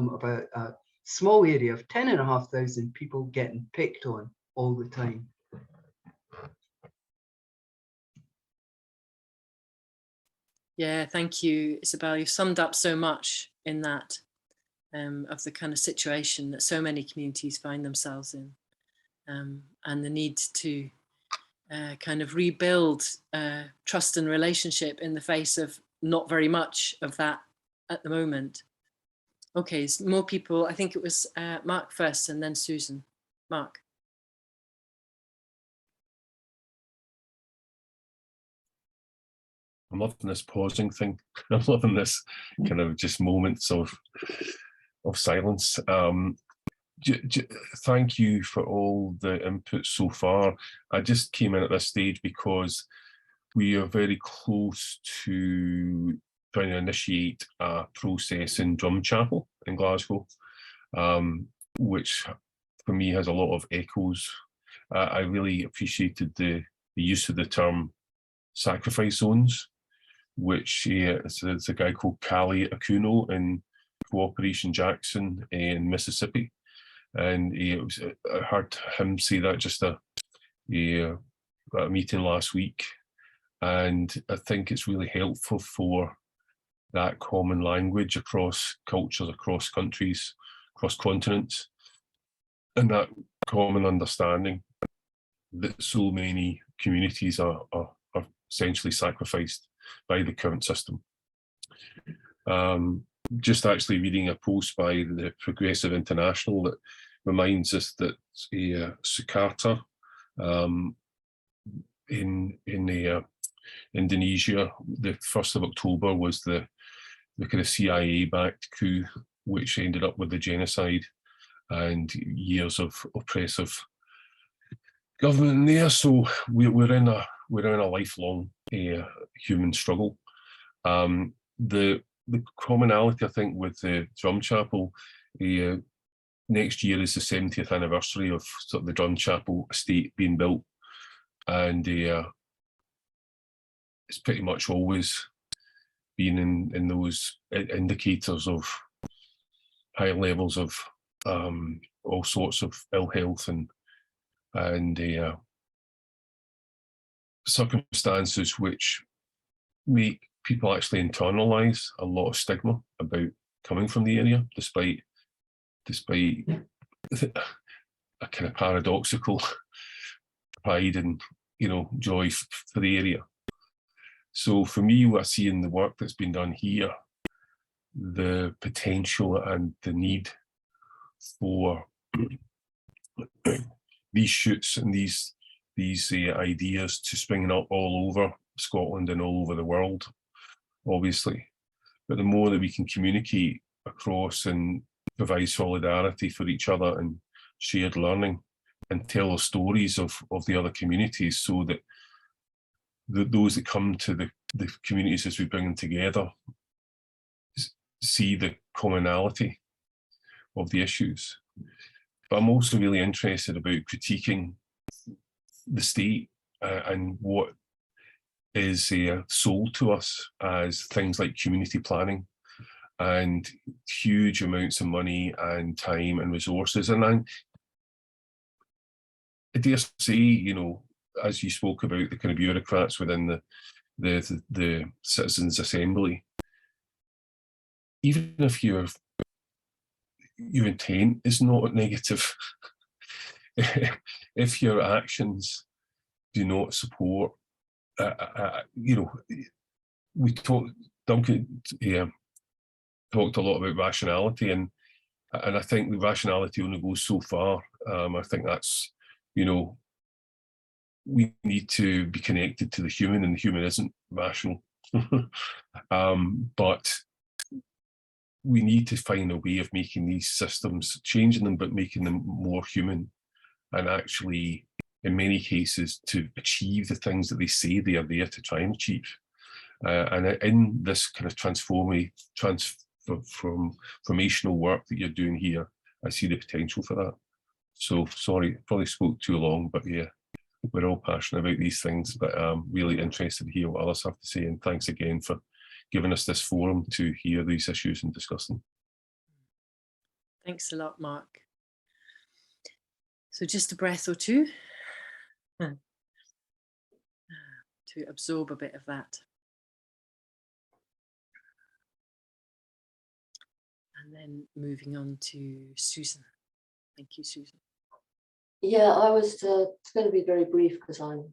about a small area of 10,500 people getting picked on all the time. Yeah, thank you, Isabel. You've summed up so much in that. of the kind of situation that so many communities find themselves in, and the need to kind of rebuild trust and relationship in the face of not very much of that at the moment. Okay, so more people. I think it was Mark first and then Susan. Mark. I'm loving this pausing thing. I'm loving this kind of just moments of silence. Thank you for all the input so far. I just came in at this stage because we are very close to trying to initiate a process in Drumchapel in Glasgow, which for me has a lot of echoes. I really appreciated the use of the term sacrifice zones, which it's a guy called Callie Akuno in Cooperation Jackson in Mississippi. And I heard him say that just a meeting last week. And I think it's really helpful for that common language across cultures, across countries, across continents, and that common understanding that so many communities are essentially sacrificed by the current system. Just actually reading a post by the Progressive International that reminds us that Sukarta in Indonesia, the 1st of October was the kind of CIA-backed coup, which ended up with the genocide and years of oppressive government there. So we're in a lifelong human struggle. The commonality, I think, with the Drumchapel, next year is the 70th anniversary of sort of the Drumchapel estate being built, and it's pretty much always been in those indicators of high levels of all sorts of ill health and circumstances which make people actually internalize a lot of stigma about coming from the area, despite a kind of paradoxical pride and joy for the area. So for me, what I see in the work that's been done here, the potential and the need for these shoots and these ideas to spring up all over Scotland and all over the world, obviously. But the more that we can communicate across and provide solidarity for each other and shared learning and tell the stories of the other communities, so that those that come to the communities as we bring them together see the commonality of the issues. But I'm also really interested about critiquing the state and what is sold to us as things like community planning and huge amounts of money and time and resources. And I dare say, as you spoke about the kind of bureaucrats within the Citizens' Assembly, even if your intent is not negative, if your actions do not support, we talked, Duncan talked a lot about rationality, and I think the rationality only goes so far. I think that's, we need to be connected to the human, and the human isn't rational. But we need to find a way of making these systems, changing them, but making them more human, and actually, in many cases, to achieve the things that they say they are there to try and achieve. And in this kind of transformational work that you're doing here, I see the potential for that. So sorry, probably spoke too long, but yeah, we're all passionate about these things, but I'm really interested to hear what others have to say. And thanks again for giving us this forum to hear these issues and discuss them. Thanks a lot, Mark. So just a breath or two to absorb a bit of that. and then moving on to Susan. Thank you, Susan. Yeah, I was going to be very brief because I'm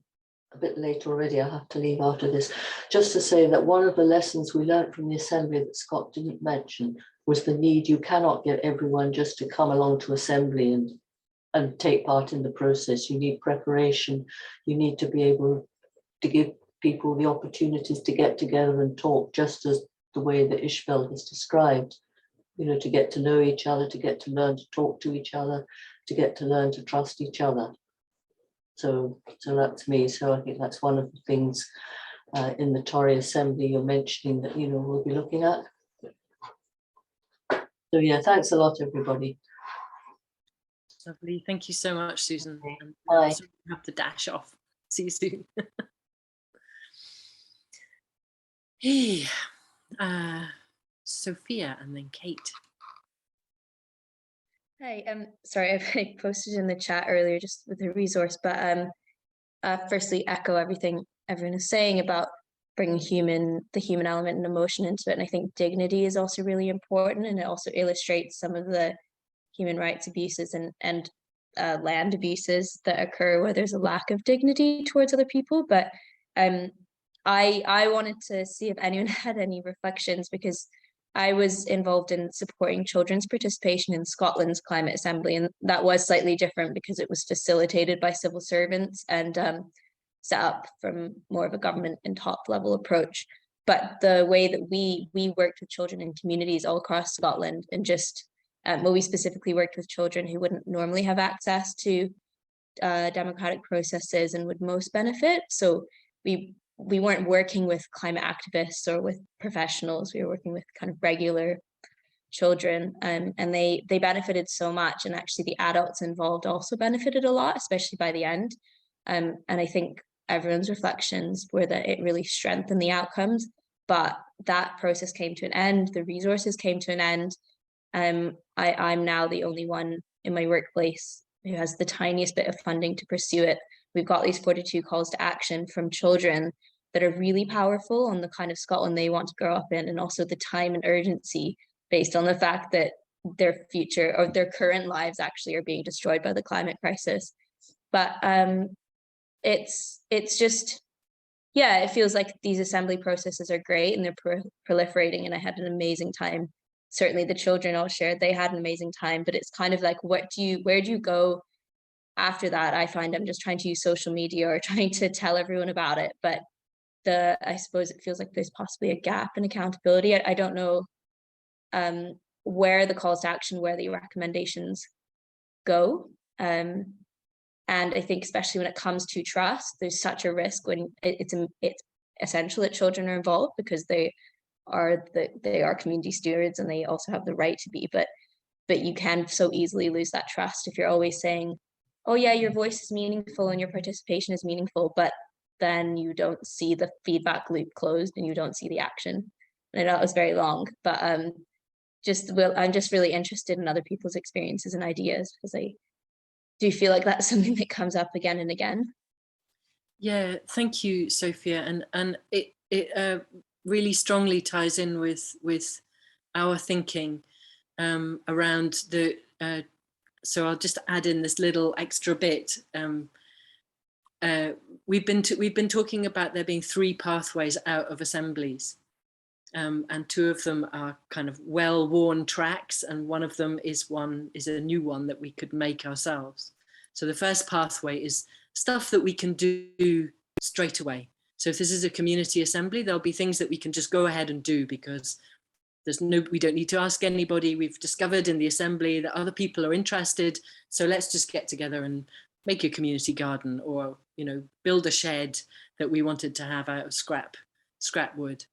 a bit late already. I have to leave after this. Just to say that one of the lessons we learned from the assembly that Scott didn't mention was the need. You cannot get everyone just to come along to assembly and take part in the process. You need preparation. You need to be able to give people the opportunities to get together and talk, just as the way that Ishbel has described, you know, to get to know each other, to get to learn to talk to each other, to get to learn to trust each other. So that's me. So I think that's one of the things in the Tory Assembly you're mentioning that, you know, we'll be looking at. So yeah, thanks a lot, everybody. Lovely. Thank you so much, Susan. And Bye. so we have to dash off. See you soon. Hey, Sophia and then Kate. Hi, sorry, I posted in the chat earlier just with the resource, but firstly echo everything everyone is saying about bringing the human element and emotion into it. And I think dignity is also really important, and it also illustrates some of the human rights abuses and land abuses that occur where there's a lack of dignity towards other people. But I wanted to see if anyone had any reflections, because I was involved in supporting children's participation in Scotland's Climate Assembly, and that was slightly different because it was facilitated by civil servants and set up from more of a government and top level approach. But the way that we worked with children in communities all across Scotland, and just we specifically worked with children who wouldn't normally have access to democratic processes and would most benefit. So we weren't working with climate activists or with professionals. We were working with kind of regular children, and they benefited so much. And actually the adults involved also benefited a lot, especially by the end. And I think everyone's reflections were that it really strengthened the outcomes, but that process came to an end. The resources came to an end. I'm now the only one in my workplace who has the tiniest bit of funding to pursue it. We've got these 42 calls to action from children that are really powerful on the kind of Scotland they want to grow up in, and also the time and urgency based on the fact that their future or their current lives actually are being destroyed by the climate crisis. But it's just, yeah, it feels like these assembly processes are great and they're proliferating, and I had an amazing time. Certainly the children all shared they had an amazing time, but it's kind of like, where do you go after that? I find I'm just trying to use social media or trying to tell everyone about it, but I suppose it feels like there's possibly a gap in accountability. I don't know where the calls to action, where the recommendations go. And I think especially when it comes to trust, there's such a risk when it's essential that children are involved, because they are community stewards and they also have the right to be, but you can so easily lose that trust if you're always saying, oh yeah, your voice is meaningful and your participation is meaningful, but then you don't see the feedback loop closed and you don't see the action. And I know it was very long, but I'm just really interested in other people's experiences and ideas, because I do feel like that's something that comes up again and again. Yeah, thank you, Sophia. And it really strongly ties in with our thinking around the, so I'll just add in this little extra bit. We've been talking about there being 3 pathways out of assemblies, and 2 of them are kind of well-worn tracks, and one of them is a new one that we could make ourselves. So the first pathway is stuff that we can do straight away. So if this is a community assembly, there'll be things that we can just go ahead and do, because we don't need to ask anybody. We've discovered in the assembly that other people are interested, so let's just get together and make a community garden, or, you know, build a shed that we wanted to have out of scrap wood.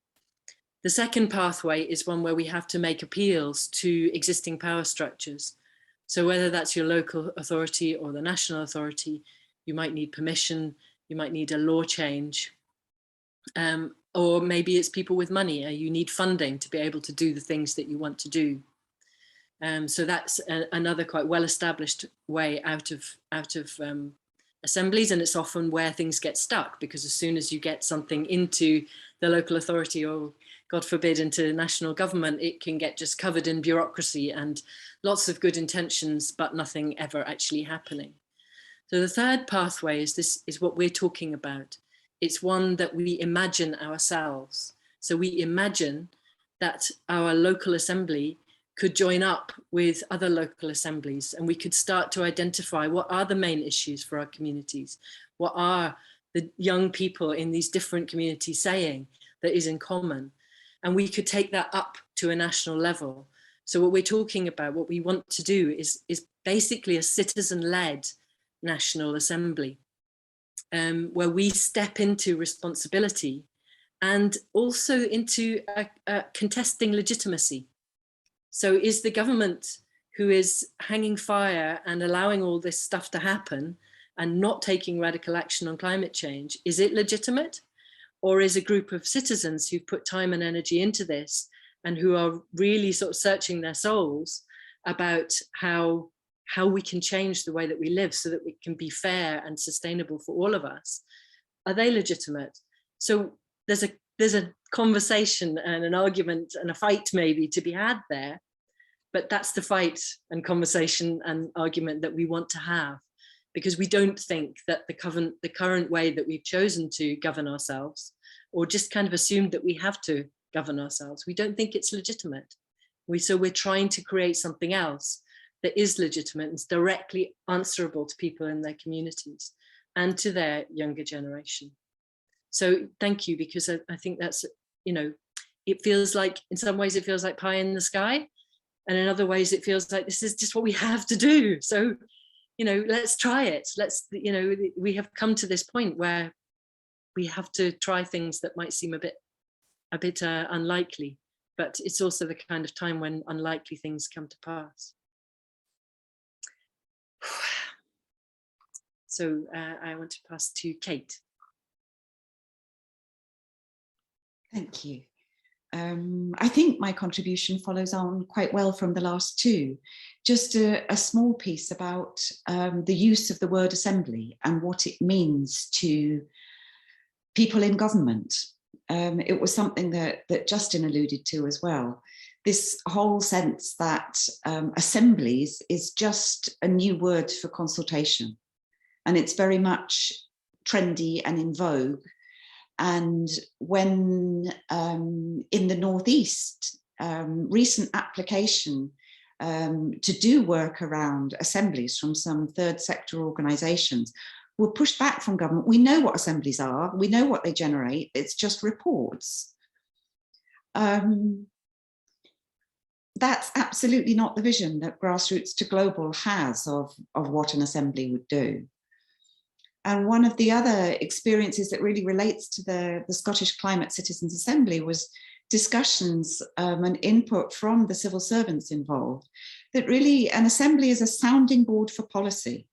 The second pathway is one where we have to make appeals to existing power structures. So whether that's your local authority or the national authority, you might need permission, you might need a law change, or maybe it's people with money. You need funding to be able to do the things that you want to do. So that's another quite well-established way out of assemblies, and it's often where things get stuck, because as soon as you get something into the local authority or God forbid, into national government, it can get just covered in bureaucracy and lots of good intentions, but nothing ever actually happening. So the third pathway is what we're talking about. It's one that we imagine ourselves. So we imagine that our local assembly could join up with other local assemblies, and we could start to identify what are the main issues for our communities, what are the young people in these different communities saying that is in common, and we could take that up to a national level. So what we're talking about, what we want to do is basically a citizen-led National Assembly, where we step into responsibility and also into contesting legitimacy. So is the government who is hanging fire and allowing all this stuff to happen and not taking radical action on climate change, is it legitimate? Or is a group of citizens who put time and energy into this and who are really sort of searching their souls about how we can change the way that we live so that we can be fair and sustainable for all of us, are they legitimate? So there's a conversation and an argument and a fight maybe to be had there, but that's the fight and conversation and argument that we want to have, because we don't think that the current way that we've chosen to govern ourselves, or just kind of assumed that we have to govern ourselves, we don't think it's legitimate. So we're trying to create something else that is legitimate and is directly answerable to people in their communities and to their younger generation. So thank you, because I think that's, it feels like, in some ways it feels like pie in the sky, and in other ways it feels like this is just what we have to do. So, let's try it. We have come to this point where we have to try things that might seem a bit unlikely, but it's also the kind of time when unlikely things come to pass. So I want to pass to Kate. Thank you. I think my contribution follows on quite well from the last two. Just a small piece about the use of the word assembly and what it means to people in government. It was something that Justin alluded to as well. This whole sense that assemblies is just a new word for consultation, and it's very much trendy and in vogue. And when in the Northeast, recent application to do work around assemblies from some third sector organisations were pushed back from government. We know what assemblies are, we know what they generate, it's just reports. That's absolutely not the vision that Grassroots to Global has of what an assembly would do. And one of the other experiences that really relates to the Scottish Climate Citizens Assembly was discussions and input from the civil servants involved, that really an assembly is a sounding board for policy.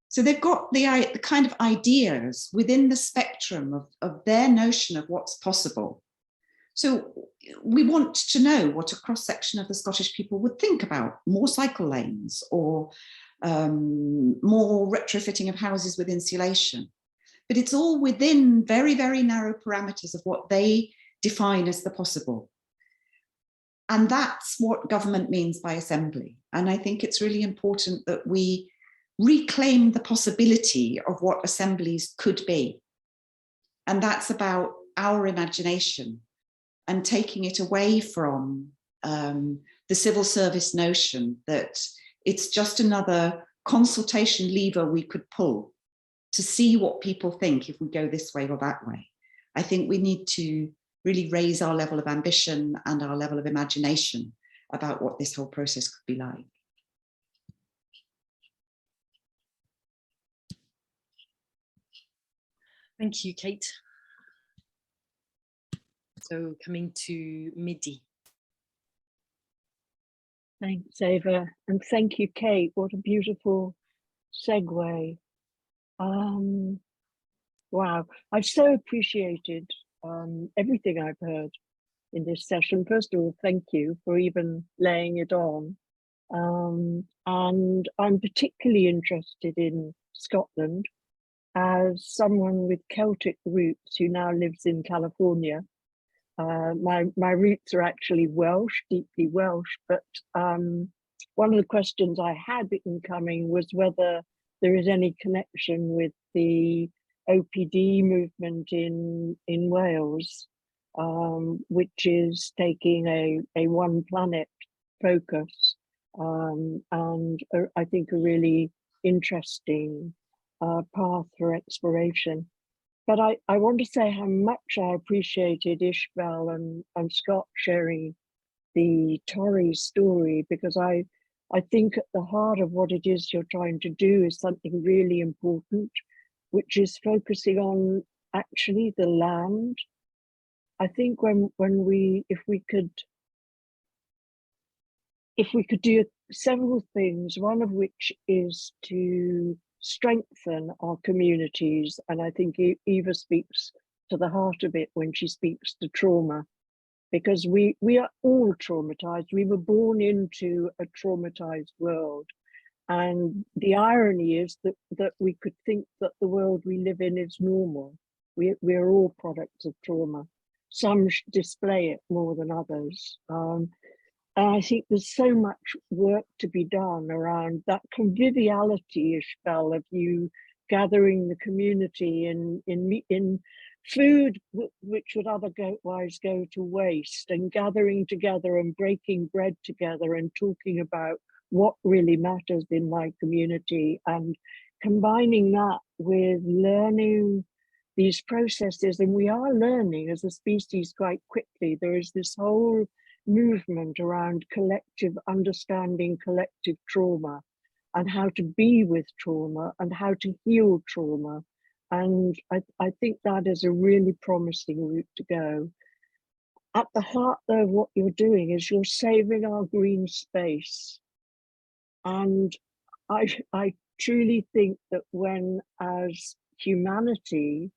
So they've got the kind of ideas within the spectrum of their notion of what's possible. So we want to know what a cross-section of the Scottish people would think about more cycle lanes or more retrofitting of houses with insulation. But it's all within very, very narrow parameters of what they define as the possible. And that's what government means by assembly. And I think it's really important that we reclaim the possibility of what assemblies could be. And that's about our imagination and taking it away from the civil service notion that it's just another consultation lever we could pull to see what people think if we go this way or that way. I think we need to really raise our level of ambition and our level of imagination about what this whole process could be like. Thank you, Kate. So coming to Midi. Thanks, Ava, and thank you, Kate. What a beautiful segue. Wow, I've so appreciated everything I've heard in this session. First of all, thank you for even laying it on. And I'm particularly interested in Scotland as someone with Celtic roots who now lives in California. My roots are actually Welsh, deeply Welsh, but one of the questions I had in coming was whether there is any connection with the OPD movement in Wales, which is taking a one planet focus, and I think a really interesting path for exploration. But I want to say how much I appreciated Ishbel and Scott sharing the Tory story, because I think at the heart of what it is you're trying to do is something really important, which is focusing on actually the land. I think if we could do several things, one of which is to strengthen our communities, and I think Eva speaks to the heart of it when she speaks to trauma, because we are all traumatized. We were born into a traumatized world, and the irony is that we could think that the world we live in is normal. We're all products of trauma. Some display it more than others. And I think there's so much work to be done around that conviviality, Ishbel, of you gathering the community in food which would otherwise go to waste, and gathering together and breaking bread together and talking about what really matters in my community, and combining that with learning these processes. And we are learning as a species quite quickly. There is this whole movement around collective understanding, collective trauma, and how to be with trauma and how to heal trauma. And I think that is a really promising route to go. At the heart, though, of what you're doing is you're saving our green space. And I truly think that when, as humanity,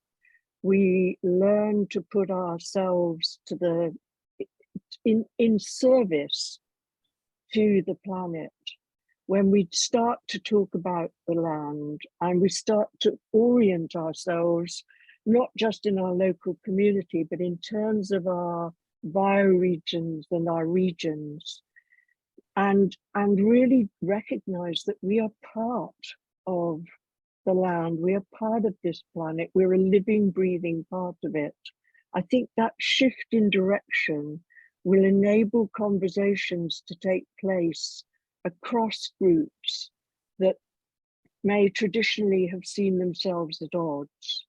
we learn to put ourselves to the in service to the planet, when we start to talk about the land and we start to orient ourselves, not just in our local community, but in terms of our bioregions and our regions, and really recognize that we are part of the land, we are part of this planet, we're a living, breathing part of it. I think that shift in direction will enable conversations to take place across groups that may traditionally have seen themselves at odds.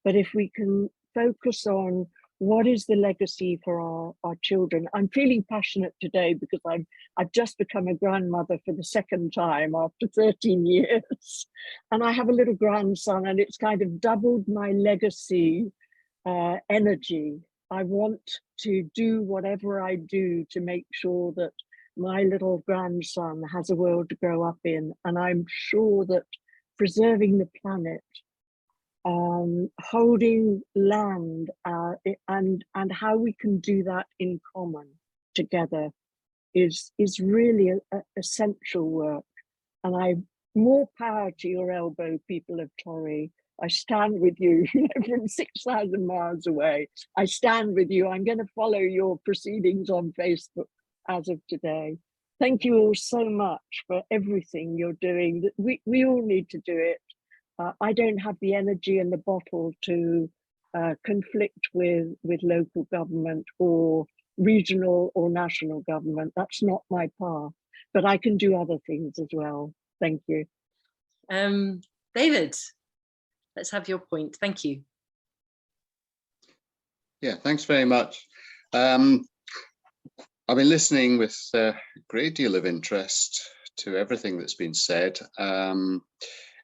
But if we can focus on what is the legacy for our children. I'm feeling passionate today because I've just become a grandmother for the second time after 13 years. And I have a little grandson, and it's kind of doubled my legacy energy. I want to do whatever I do to make sure that my little grandson has a world to grow up in. And I'm sure that preserving the planet, holding land, and how we can do that in common together is really essential work. And more power to your elbow, people of Torry. I stand with you from 6,000 miles away. I stand with you. I'm going to follow your proceedings on Facebook as of today. Thank you all so much for everything you're doing. We all need to do it. I don't have the energy and the bottle to conflict with local government or regional or national government. That's not my path, but I can do other things as well. Thank you. David, let's have your point. Thank you. Yeah, thanks very much. I've been listening with a great deal of interest to everything that's been said.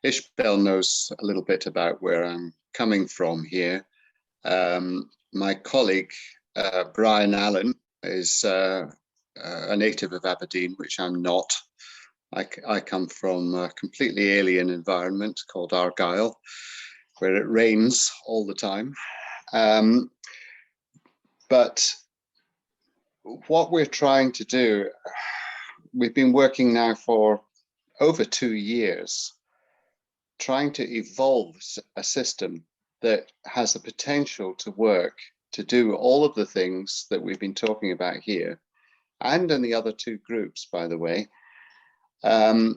Ishbel knows a little bit about where I'm coming from here. My colleague, Brian Allen, is a native of Aberdeen, which I'm not. I come from a completely alien environment called Argyll, where it rains all the time. But what we're trying to do, we've been working now for over 2 years, trying to evolve a system that has the potential to work to do all of the things that we've been talking about here, and in the other two groups, by the way. And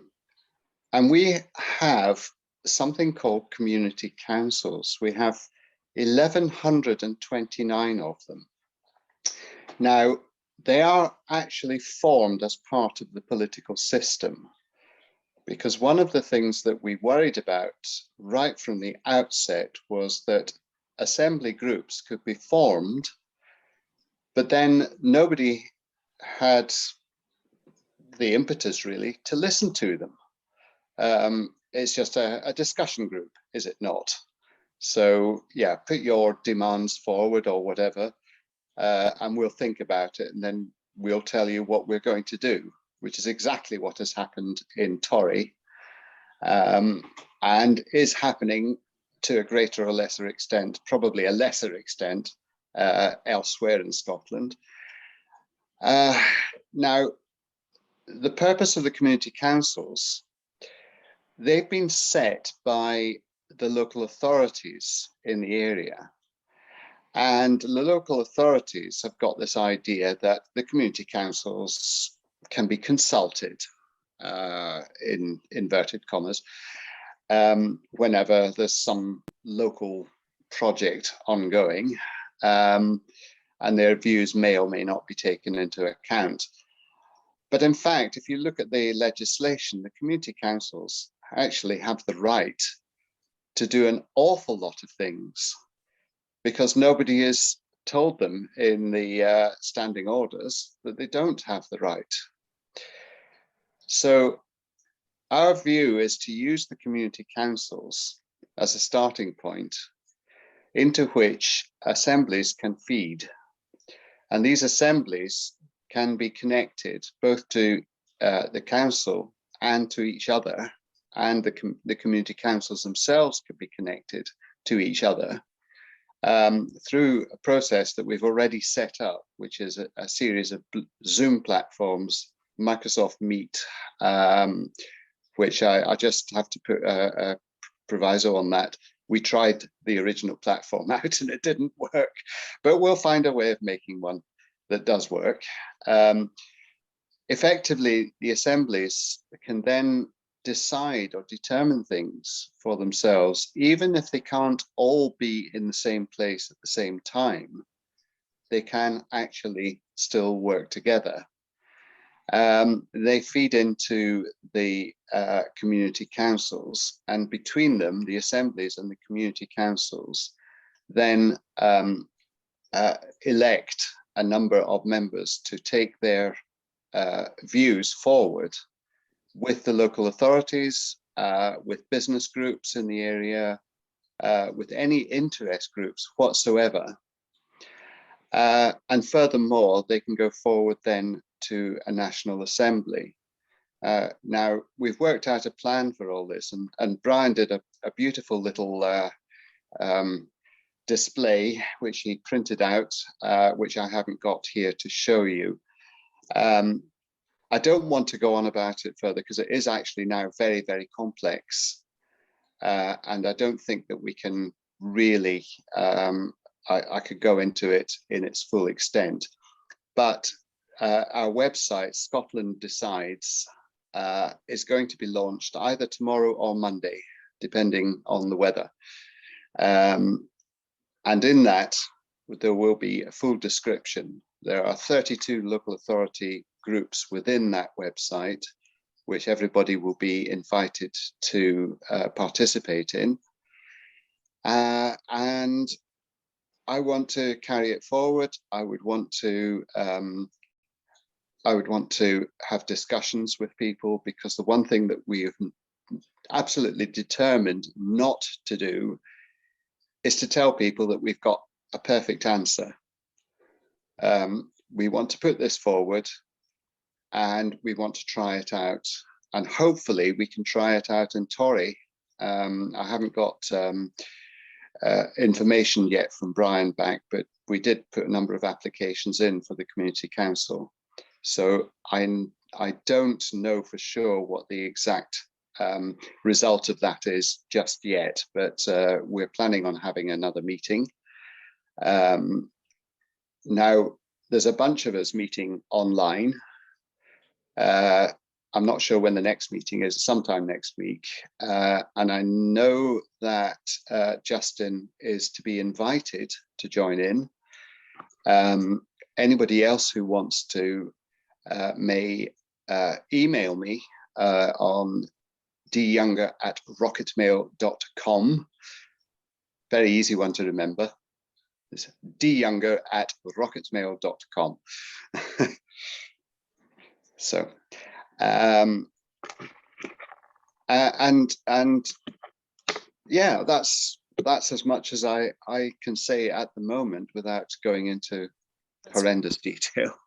we have something called community councils. We have 1,129 of them. Now, they are actually formed as part of the political system, because one of the things that we worried about right from the outset was that assembly groups could be formed, but then nobody had the impetus really to listen to them. It's just a discussion group, is it not? So yeah, put your demands forward or whatever, and we'll think about it, and then we'll tell you what we're going to do, which is exactly what has happened in Torry, and is happening to a greater or lesser extent, probably a lesser extent, elsewhere in Scotland. Now, the purpose of the community councils, they've been set by the local authorities in the area. And the local authorities have got this idea that the community councils can be consulted, in inverted commas, whenever there's some local project ongoing, and their views may or may not be taken into account. But in fact, if you look at the legislation, the community councils actually have the right to do an awful lot of things, because nobody has told them in the standing orders that they don't have the right. So our view is to use the community councils as a starting point into which assemblies can feed. And these assemblies can be connected both to the council and to each other, and the community councils themselves could be connected to each other through a process that we've already set up, which is a series of Zoom platforms, Microsoft Meet, which I just have to put a proviso on that. We tried the original platform out and it didn't work, but we'll find a way of making one that does work. Effectively, the assemblies can then decide or determine things for themselves, even if they can't all be in the same place at the same time. They can actually still work together. They feed into the community councils, and between them, the assemblies and the community councils then elect a number of members to take their views forward with the local authorities, with business groups in the area, with any interest groups whatsoever. And furthermore, they can go forward then to a National Assembly. Now, we've worked out a plan for all this, and Brian did a beautiful little display, which he printed out, which I haven't got here to show you. I don't want to go on about it further because it is actually now very, very complex. And I don't think that we can really, I could go into it in its full extent. But our website, Scotland Decides, is going to be launched either tomorrow or Monday, depending on the weather. And in that, there will be a full description. There are 32 local authority groups within that website, which everybody will be invited to participate in. And I want to carry it forward. I would want to have discussions with people, because the one thing that we have absolutely determined not to do is to tell people that we've got a perfect answer. We want to put this forward and we want to try it out, and hopefully we can try it out in Torry. I haven't got information yet from Brian back, but we did put a number of applications in for the community council. So I don't know for sure what the exact result of that is just yet, but we're planning on having another meeting. Now, there's a bunch of us meeting online. I'm not sure when the next meeting is, sometime next week. And I know that Justin is to be invited to join in. Anybody else who wants to may email me on dyounger@rocketmail.com. Very easy one to remember. It's dyounger@rocketmail.com. So, and yeah, that's as much as I can say at the moment without going into horrendous detail.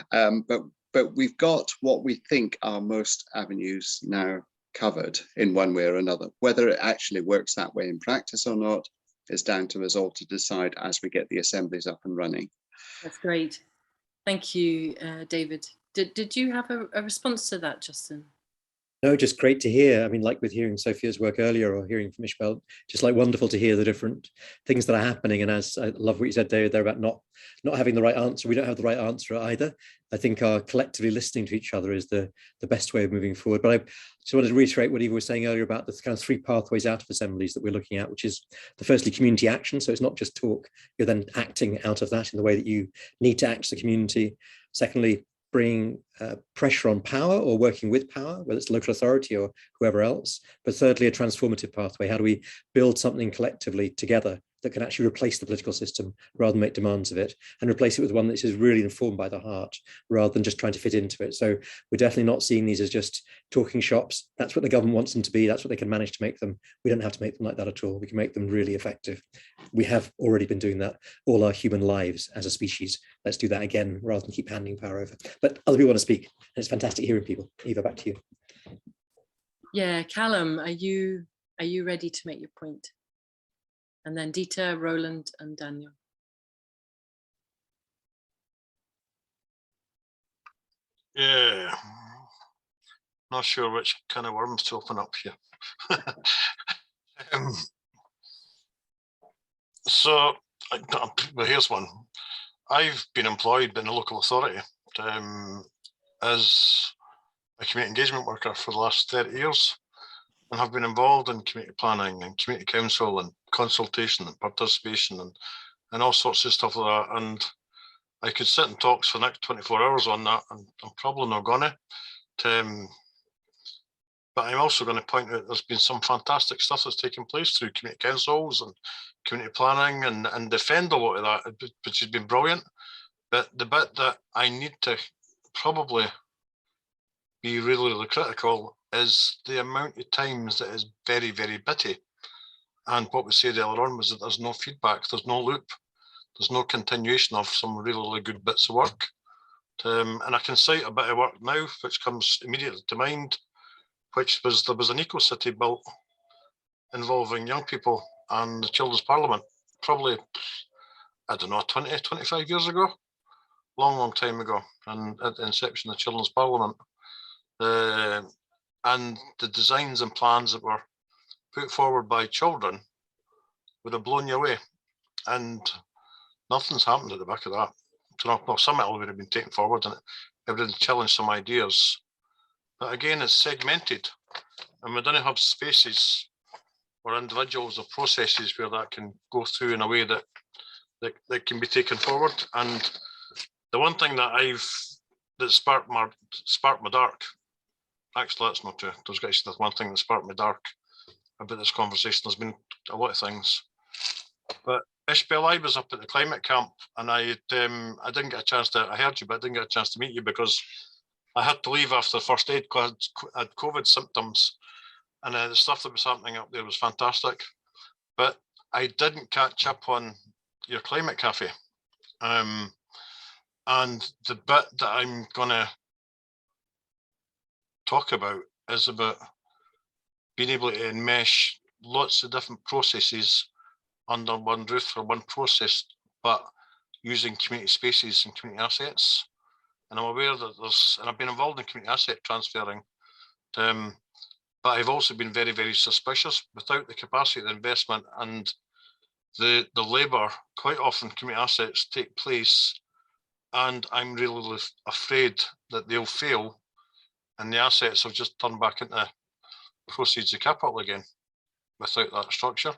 But we've got what we think are most avenues now covered in one way or another. Whether it actually works that way in practice or not is down to us all to decide as we get the assemblies up and running. That's great. Thank you, David. Did you have a response to that, Justin? No, just great to hear. I mean, like with hearing Sophia's work earlier or hearing from Ishbel, just like wonderful to hear the different things that are happening. And as I love what you said, David, there about not having the right answer. We don't have the right answer either. I think our collectively listening to each other is the best way of moving forward. But I just wanted to reiterate what Eva was saying earlier about the kind of 3 pathways out of assemblies that we're looking at, which is the firstly community action. So it's not just talk, you're then acting out of that in the way that you need to act as a community. Secondly, bring pressure on power or working with power, whether it's local authority or whoever else. But thirdly, a transformative pathway. How do we build something collectively together that can actually replace the political system rather than make demands of it, and replace it with one that is really informed by the heart rather than just trying to fit into it. So we're definitely not seeing these as just talking shops. That's what the government wants them to be. That's what they can manage to make them. We don't have to make them like that at all. We can make them really effective. We have already been doing that all our human lives as a species. Let's do that again rather than keep handing power over. But other people want to speak, and it's fantastic hearing people. Eva, back to you. Yeah, Callum, are you ready to make your point? And then Dieter, Roland, and Daniel. Yeah, not sure which kind of worms to open up here. So, well, here's one. I've been employed in a local authority as a community engagement worker for the last 30 years. And have been involved in community planning and community council and consultation and participation and all sorts of stuff like that. And I could sit in talks for the next 24 hours on that, and I'm probably not gonna. But I'm also going to point out there's been some fantastic stuff that's taken place through community councils and community planning and defend a lot of that, which has been brilliant. But the bit that I need to probably be really, really critical is the amount of times that is very, very bitty. And what we said earlier on was that there's no feedback, there's no loop, there's no continuation of some really, really good bits of work. And I can cite a bit of work now, which comes immediately to mind, which was there was an eco-city built involving young people and the Children's Parliament, probably, I don't know, 20, 25 years ago, long time ago, and at the inception of the Children's Parliament. And the designs and plans that were put forward by children would have blown you away. And nothing's happened at the back of that. So, well, some of it would have been taken forward and it would have challenged some ideas. But again, it's segmented. And we don't have spaces or individuals or processes where that can go through in a way that can be taken forward. And the one thing that sparked my dark, actually that's not true. There's one thing that sparked my dark about this conversation. There's been a lot of things. But Ishbel, I was up at the climate camp and I didn't get a chance to, I heard you, but I didn't get a chance to meet you because I had to leave after first aid because I had COVID symptoms, and the stuff that was happening up there was fantastic. But I didn't catch up on your climate cafe. And the bit that I'm gonna talk about is about being able to enmesh lots of different processes under one roof for one process, but using community spaces and community assets. And I'm aware that and I've been involved in community asset transferring, but I've also been very, very suspicious without the capacity of the investment and the labour, quite often community assets take place, and I'm really afraid that they'll fail and the assets will just turn back into proceeds of capital again without that structure.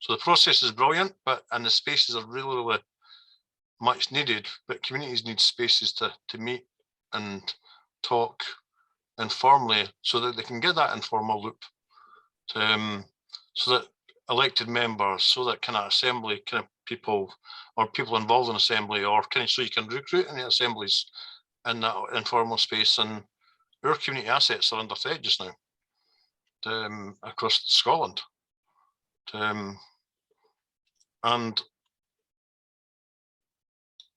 So the process is brilliant, and the spaces are really much needed, but communities need spaces to meet and talk informally so that they can get that informal loop, so that elected members, so that kind of assembly kind of people, or people involved in assembly, or kind of so you can recruit in the assemblies in that informal space. And our community assets are under threat just now across Scotland. And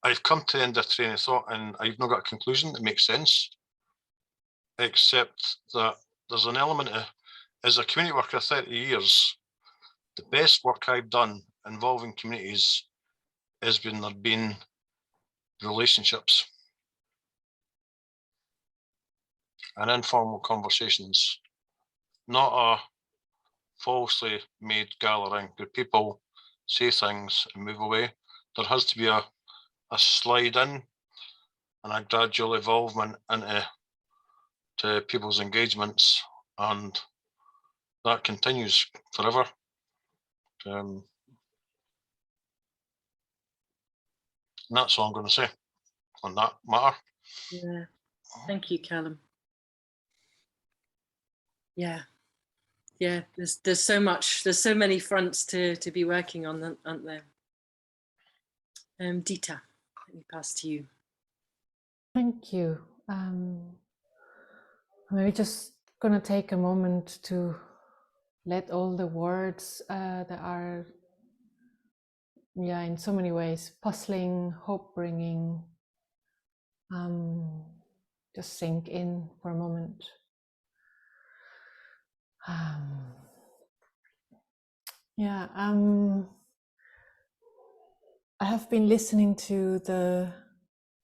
I've come to the end of train of thought, and I've not got a conclusion that makes sense, except that there's an element of, as a community worker 30 years, the best work I've done involving communities has when there've been relationships and informal conversations, not a falsely made gathering where people say things and move away. There has to be a slide in and a gradual involvement into people's engagements, and that continues forever. And that's all I'm going to say on that matter. Yeah, thank you, Callum. Yeah, there's so much, there's so many fronts to be working on, aren't there? Dita, let me pass to you. Thank you. Maybe just gonna take a moment to let all the words that are, in so many ways, puzzling, hope-bringing, just sink in for a moment. I have been listening to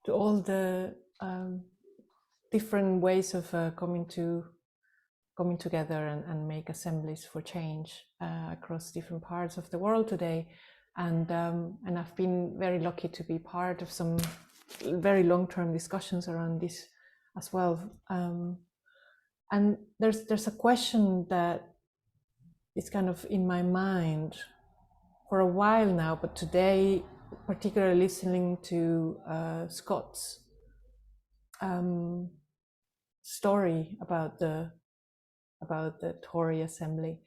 all the different ways of coming together and make assemblies for change across different parts of the world today, and I've been very lucky to be part of some very long-term discussions around this as well. And there's a question that is kind of in my mind for a while now, but today, particularly listening to Scott's story about the Tory Assembly,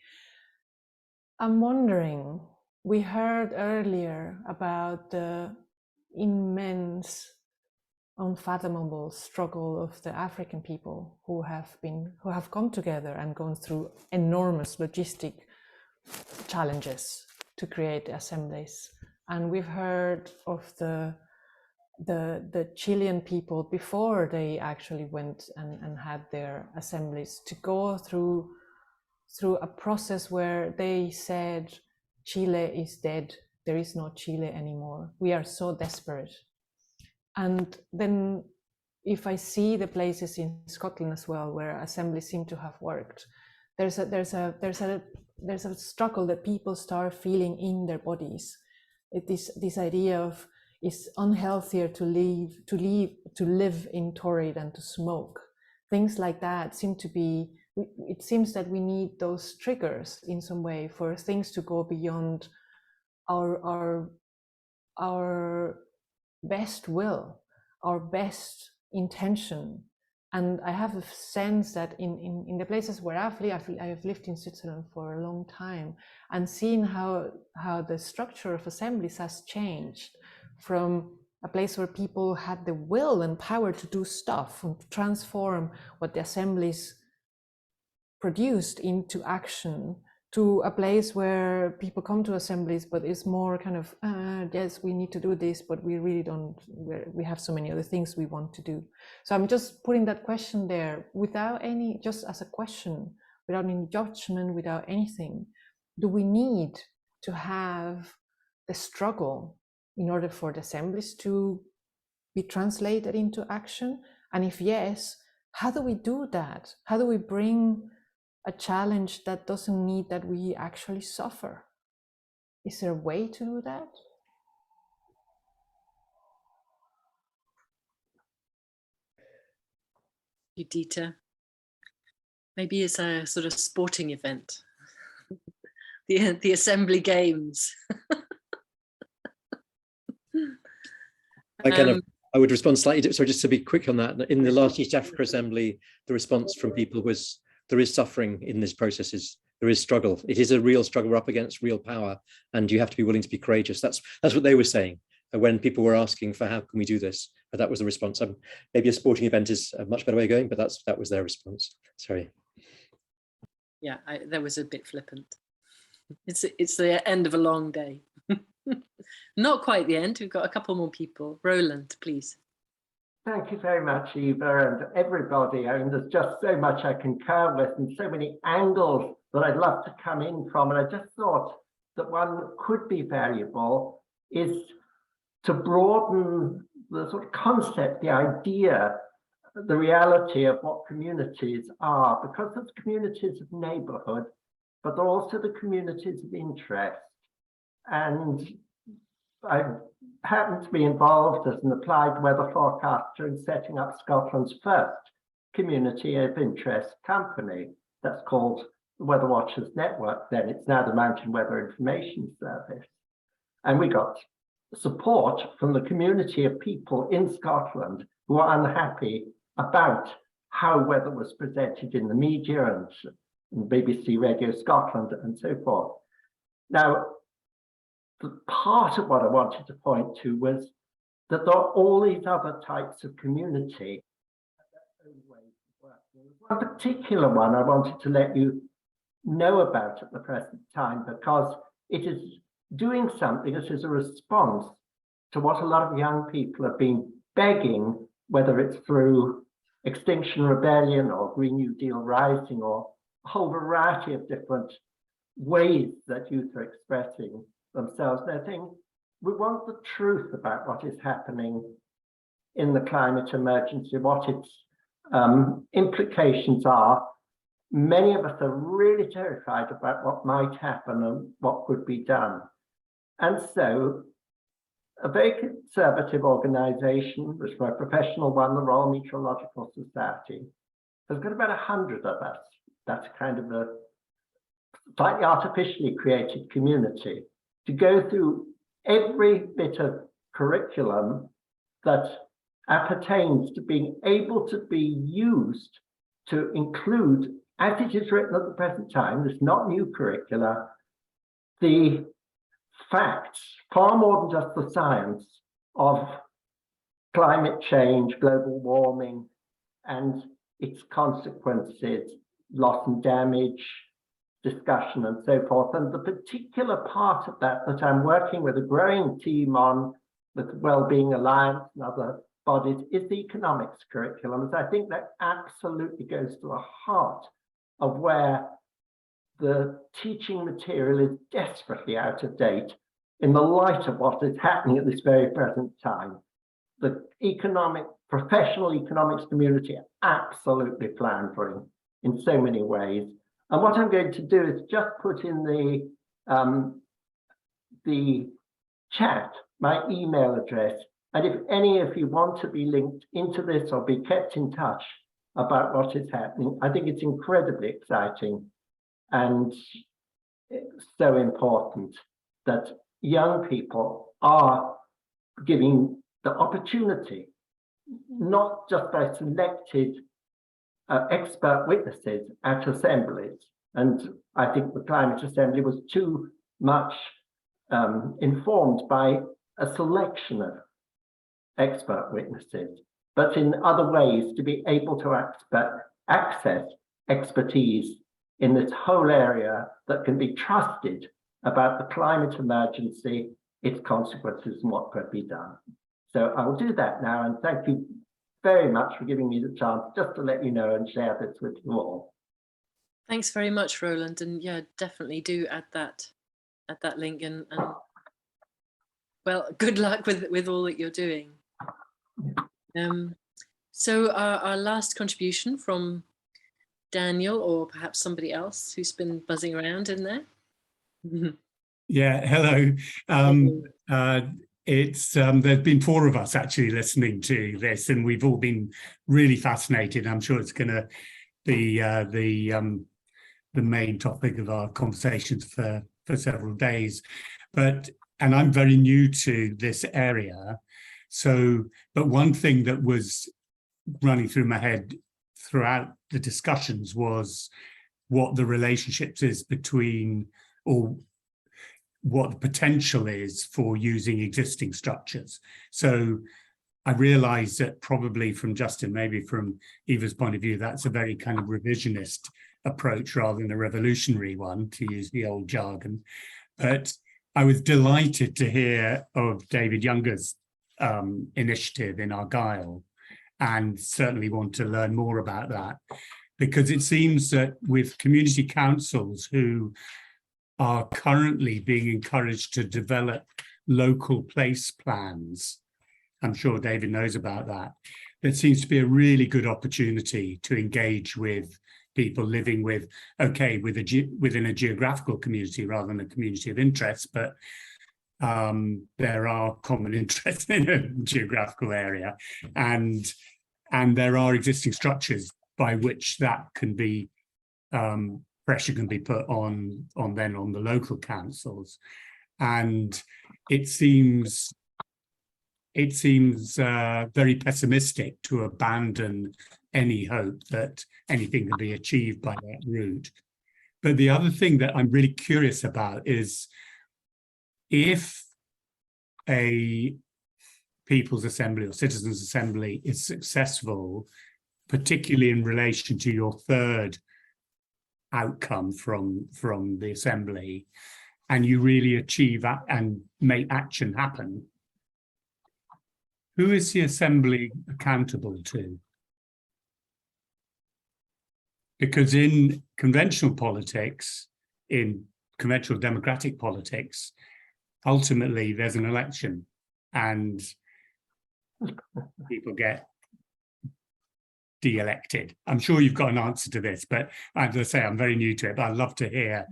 I'm wondering, we heard earlier about the immense, unfathomable struggle of the African people who have come together and gone through enormous logistic challenges to create assemblies. And we've heard of the Chilean people before they actually went and had their assemblies to go through a process where they said, Chile is dead, there is no Chile anymore. We are so desperate. And then if I see the places in Scotland as well where assemblies seem to have worked, there's a struggle that people start feeling in their bodies. This idea of it's unhealthier to live in Tory than to smoke. Things like that seem to be. It seems that we need those triggers in some way for things to go beyond our best will, our best intention. And I have a sense that in the places where I have lived in Switzerland for a long time, and seen how the structure of assemblies has changed from a place where people had the will and power to do stuff and to transform what the assemblies produced into action, to a place where people come to assemblies, but it's more kind of, yes, we need to do this, but we really don't, we have so many other things we want to do. So I'm just putting that question there without any, just as a question, without any judgment, without anything. Do we need to have the struggle in order for the assemblies to be translated into action? And if yes, how do we do that? How do we bring a challenge that doesn't need that we actually suffer? Is there a way to do that? Judita, maybe it's a sort of sporting event. The assembly games. I would respond slightly, so just to be quick on that. In the last East Africa Assembly, the response from people was, there is suffering in these processes, there is struggle. It is a real struggle, we're up against real power, and you have to be willing to be courageous. That's what they were saying when people were asking for how can we do this. But that was the response. Maybe a sporting event is a much better way of going, but that was their response. Sorry. Yeah, that was a bit flippant. It's the end of a long day. Not quite the end. We've got a couple more people. Roland, please. Thank you very much, Eva, and everybody. I mean, there's just so much I concur with and so many angles that I'd love to come in from. And I just thought that one could be valuable is to broaden the sort of concept, the idea, the reality of what communities are, because there's communities of neighborhood, but there are also the communities of interest. And I happen to be involved as an applied weather forecaster in setting up Scotland's first community of interest company. That's called the Weather Watchers Network then. It's now the Mountain Weather Information Service. And we got support from the community of people in Scotland who are unhappy about how weather was presented in the media and BBC Radio Scotland and so forth. Now, the part of what I wanted to point to was that there are all these other types of community. One particular one I wanted to let you know about at the present time, because it is doing something that is a response to what a lot of young people have been begging, whether it's through Extinction Rebellion or Green New Deal Rising or a whole variety of different ways that youth are expressing themselves. They're saying, we want the truth about what is happening in the climate emergency, what its implications are. Many of us are really terrified about what might happen and what could be done. And so a very conservative organization, which is my professional one, the Royal Meteorological Society, has got about 100 of us. That's kind of a slightly artificially created community to go through every bit of curriculum that appertains to being able to be used to include, as it is written at the present time, there's not new curricula, the facts, far more than just the science of climate change, global warming, and its consequences, loss and damage, discussion and so forth. And the particular part of that I'm working with a growing team on, with Wellbeing Alliance and other bodies, is the economics curriculum. As I think that absolutely goes to the heart of where the teaching material is desperately out of date in the light of what is happening at this very present time. The professional economics community are absolutely floundering in so many ways. And what I'm going to do is just put in the chat my email address. And if any of you want to be linked into this or be kept in touch about what is happening, I think it's incredibly exciting and it's so important that young people are giving the opportunity, not just by selected expert witnesses at assemblies. And I think the Climate Assembly was too much informed by a selection of expert witnesses, but in other ways to be able to access expertise in this whole area that can be trusted about the climate emergency, its consequences, and what could be done. So I'll do that now, and thank you very much for giving me the chance just to let you know and share this with you all. Thanks very much, Roland, and yeah, definitely do add that link, and well, good luck with all that you're doing. So our last contribution from Daniel, or perhaps somebody else who's been buzzing around in there. Yeah, hello. There's been 4 of us actually listening to this, and we've all been really fascinated. I'm sure it's going to be the main topic of our conversations for several days. And I'm very new to this area. But one thing that was running through my head throughout the discussions was what the relationships is between, or what the potential is for using existing structures. So I realize that probably from Justin, maybe from Eva's point of view, that's a very kind of revisionist approach rather than a revolutionary one, to use the old jargon. But I was delighted to hear of David Younger's initiative in Argyll, and certainly want to learn more about that, because it seems that with community councils who are currently being encouraged to develop local place plans, I'm sure David knows about that, there seems to be a really good opportunity to engage with people living with, within a geographical community rather than a community of interest, but there are common interests in a geographical area, and there are existing structures by which that can be, pressure can be put on the local councils. And it seems very pessimistic to abandon any hope that anything can be achieved by that route. But the other thing that I'm really curious about is, if a People's Assembly or Citizens' Assembly is successful, particularly in relation to your third outcome from the Assembly, and you really achieve that and make action happen, who is the Assembly accountable to? Because in conventional politics, in conventional democratic politics, ultimately there's an election and people get de-elected. I'm sure you've got an answer to this, but as I say, I'm very new to it, but I'd love to hear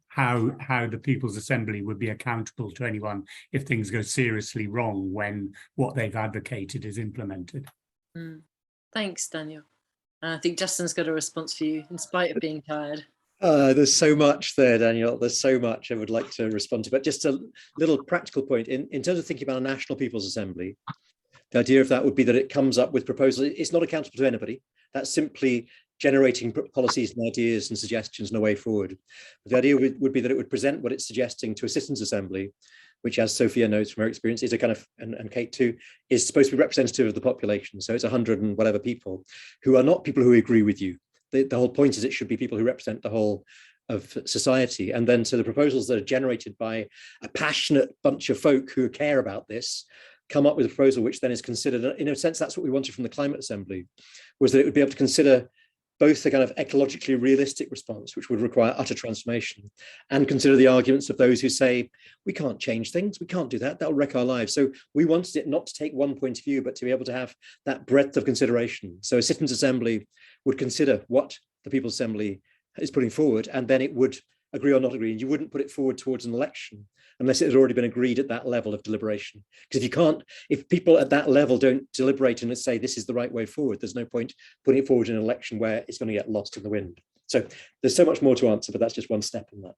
how the People's Assembly would be accountable to anyone if things go seriously wrong when what they've advocated is implemented. Thanks, Daniel. I think Justin's got a response for you, in spite of being tired. There's so much there, Daniel. There's so much I would like to respond to, but just a little practical point. In terms of thinking about a National People's Assembly, the idea of that would be that it comes up with proposals. It's not accountable to anybody. That's simply generating policies and ideas and suggestions and a way forward. But the idea would be that it would present what it's suggesting to a Citizens' Assembly, which, as Sophia knows from her experience, is a kind of, and Kate too, is supposed to be representative of the population. So it's 100 and whatever people who are not people who agree with you. The whole point is it should be people who represent the whole of society. And then so the proposals that are generated by a passionate bunch of folk who care about this come up with a proposal which then is considered, in a sense, that's what we wanted from the Climate Assembly, was that it would be able to consider both the kind of ecologically realistic response, which would require utter transformation, and consider the arguments of those who say, we can't change things, we can't do that, that'll wreck our lives. So we wanted it not to take one point of view, but to be able to have that breadth of consideration. So a Citizens' Assembly would consider what the People's Assembly is putting forward, and then it would agree or not agree. And you wouldn't put it forward towards an election unless it had already been agreed at that level of deliberation. Because if people at that level don't deliberate and say this is the right way forward, there's no point putting it forward in an election where it's going to get lost in the wind. So there's so much more to answer, but that's just one step in that.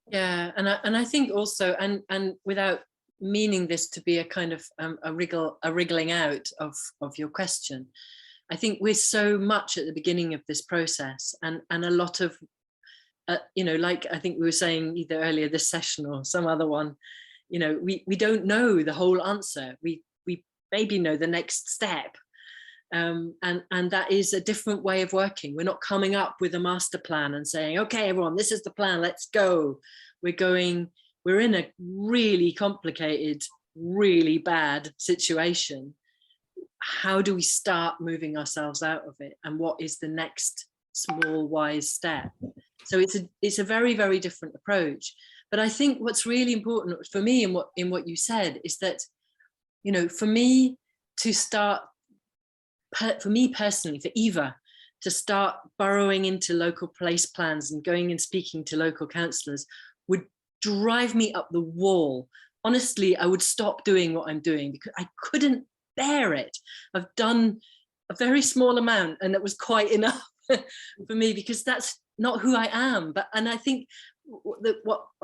Yeah, and I think also, and without meaning this to be a kind of a wriggling out of your question, I think we're so much at the beginning of this process, and a lot of like I think we were saying either earlier this session or some other one, we don't know the whole answer. We maybe know the next step, and that is a different way of working. We're not coming up with a master plan and saying, okay, everyone, this is the plan, let's go. We're in a really complicated, really bad situation. How do we start moving ourselves out of it, and what is the next small wise step? So it's a very, very different approach. But I think what's really important for me in what you said is that, for me to start, for me personally, for Eva, to start burrowing into local place plans and going and speaking to local councillors drive me up the wall. Honestly, I would stop doing what I'm doing because I couldn't bear it. I've done a very small amount, and it was quite enough for me, because that's not who I am. And I think that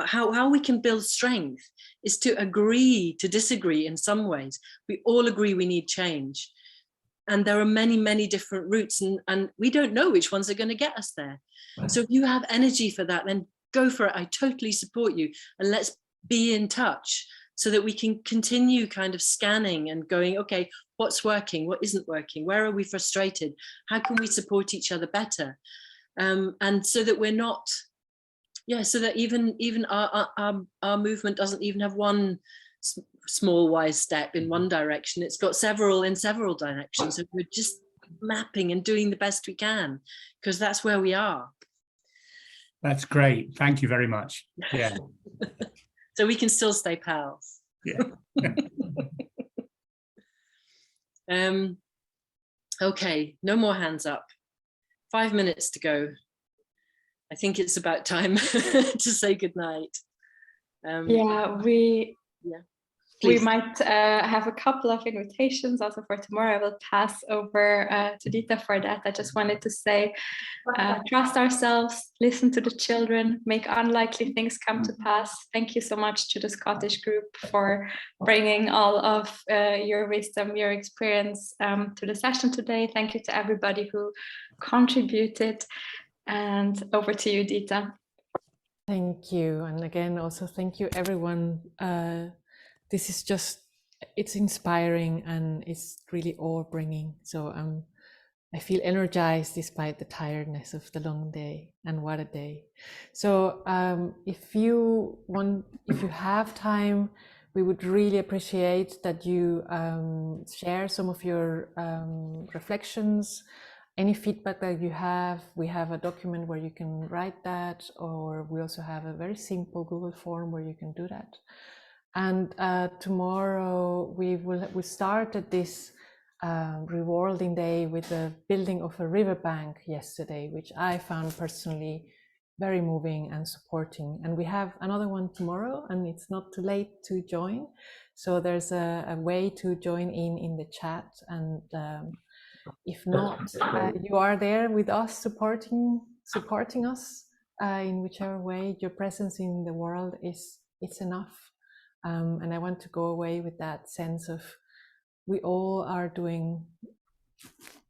how we can build strength is to agree to disagree in some ways. We all agree we need change. And there are many, many different routes, and we don't know which ones are going to get us there. So if you have energy for that, then go for it. I totally support you. And let's be in touch so that we can continue kind of scanning and going, okay, what's working? What isn't working? Where are we frustrated? How can we support each other better? And so that we're not, so that even our movement doesn't even have one small wise step in one direction. It's got several in several directions. So we're just mapping and doing the best we can, because that's where we are. That's great. Thank you very much. Yeah. So we can still stay pals. Yeah. Okay, no more hands up. 5 minutes to go. I think it's about time to say goodnight. We might have a couple of invitations also for tomorrow. I will pass over to Dita for that. I just wanted to say, trust ourselves, listen to the children, make unlikely things come to pass. Thank you so much to the Scottish group for bringing all of your wisdom, your experience to the session today. Thank you to everybody who contributed. And over to you, Dita. Thank you. And again, also thank you, everyone. This is just, it's inspiring and it's really awe-bringing. So I feel energized despite the tiredness of the long day, and what a day. So if you have time, we would really appreciate that you share some of your reflections, any feedback that you have. We have a document where you can write that, or we also have a very simple Google form where you can do that. And tomorrow we started this Reworlding Day with the building of a riverbank yesterday, which I found personally very moving and supporting. And we have another one tomorrow, and it's not too late to join. So there's a way to join in the chat. And if not, you are there with us, supporting us in whichever way. Your presence in the world it's enough. And I want to go away with that sense of we all are doing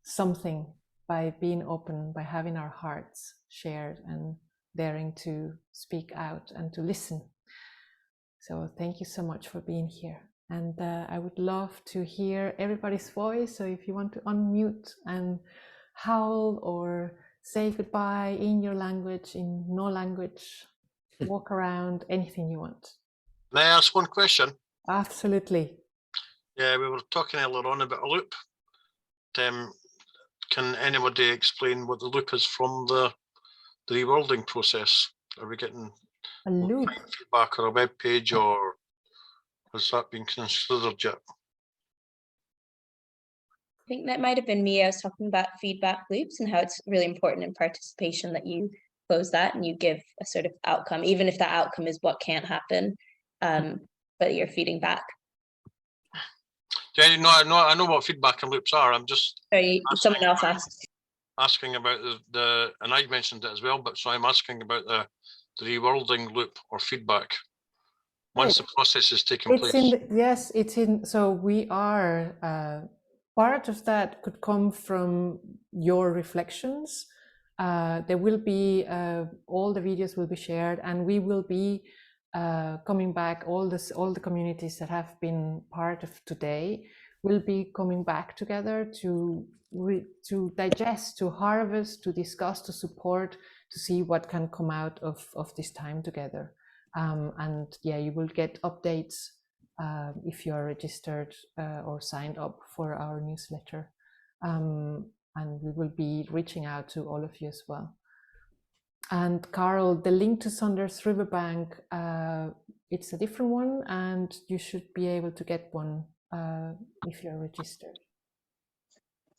something by being open, by having our hearts shared and daring to speak out and to listen. So thank you so much for being here. And I would love to hear everybody's voice. So if you want to unmute and howl or say goodbye in your language, in no language, walk around, anything you want. May I ask one question? Absolutely. Yeah, we were talking earlier on about a loop. Can anybody explain what the loop is from the reworlding process? Are we getting a loop feedback or a web page, or has that been considered yet? I think that might have been me. I was talking about feedback loops and how it's really important in participation that you close that and you give a sort of outcome, even if that outcome is what can't happen. But you're feeding back. Yeah, I know what feedback and loops are. I'm just someone else asked. Asking about the and I mentioned it as well, but so I'm asking about the reworlding loop or feedback once the process is taking place. Yes, it's in. So we are part of that could come from your reflections. There will be all the videos will be shared, and we will be coming back. All the communities that have been part of today will be coming back together to digest, to harvest, to discuss, to support, to see what can come out of this time together. And yeah, you will get updates if you are registered or signed up for our newsletter. And we will be reaching out to all of you as well. And Carol, the link to Saunders Riverbank, it's a different one, and you should be able to get one if you're registered.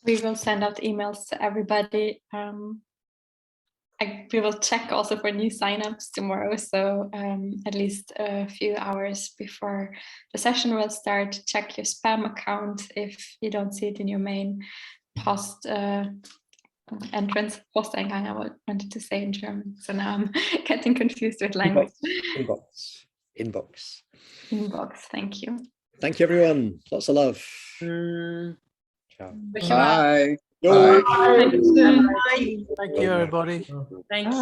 We will send out emails to everybody we will check also for new signups tomorrow. So at least a few hours before the session will start, check your spam account if you don't see it in your main post entrance. Posteingang, I wanted to say in German. So now I'm getting confused with language. Inbox. Thank you. Thank you, everyone. Lots of love. Ciao. Bye. Bye. Thank you, everybody. Thank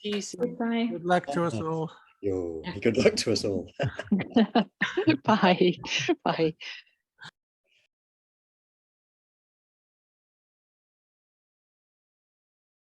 you. Goodbye. Good luck to us all. Good luck to us all. Bye. Bye.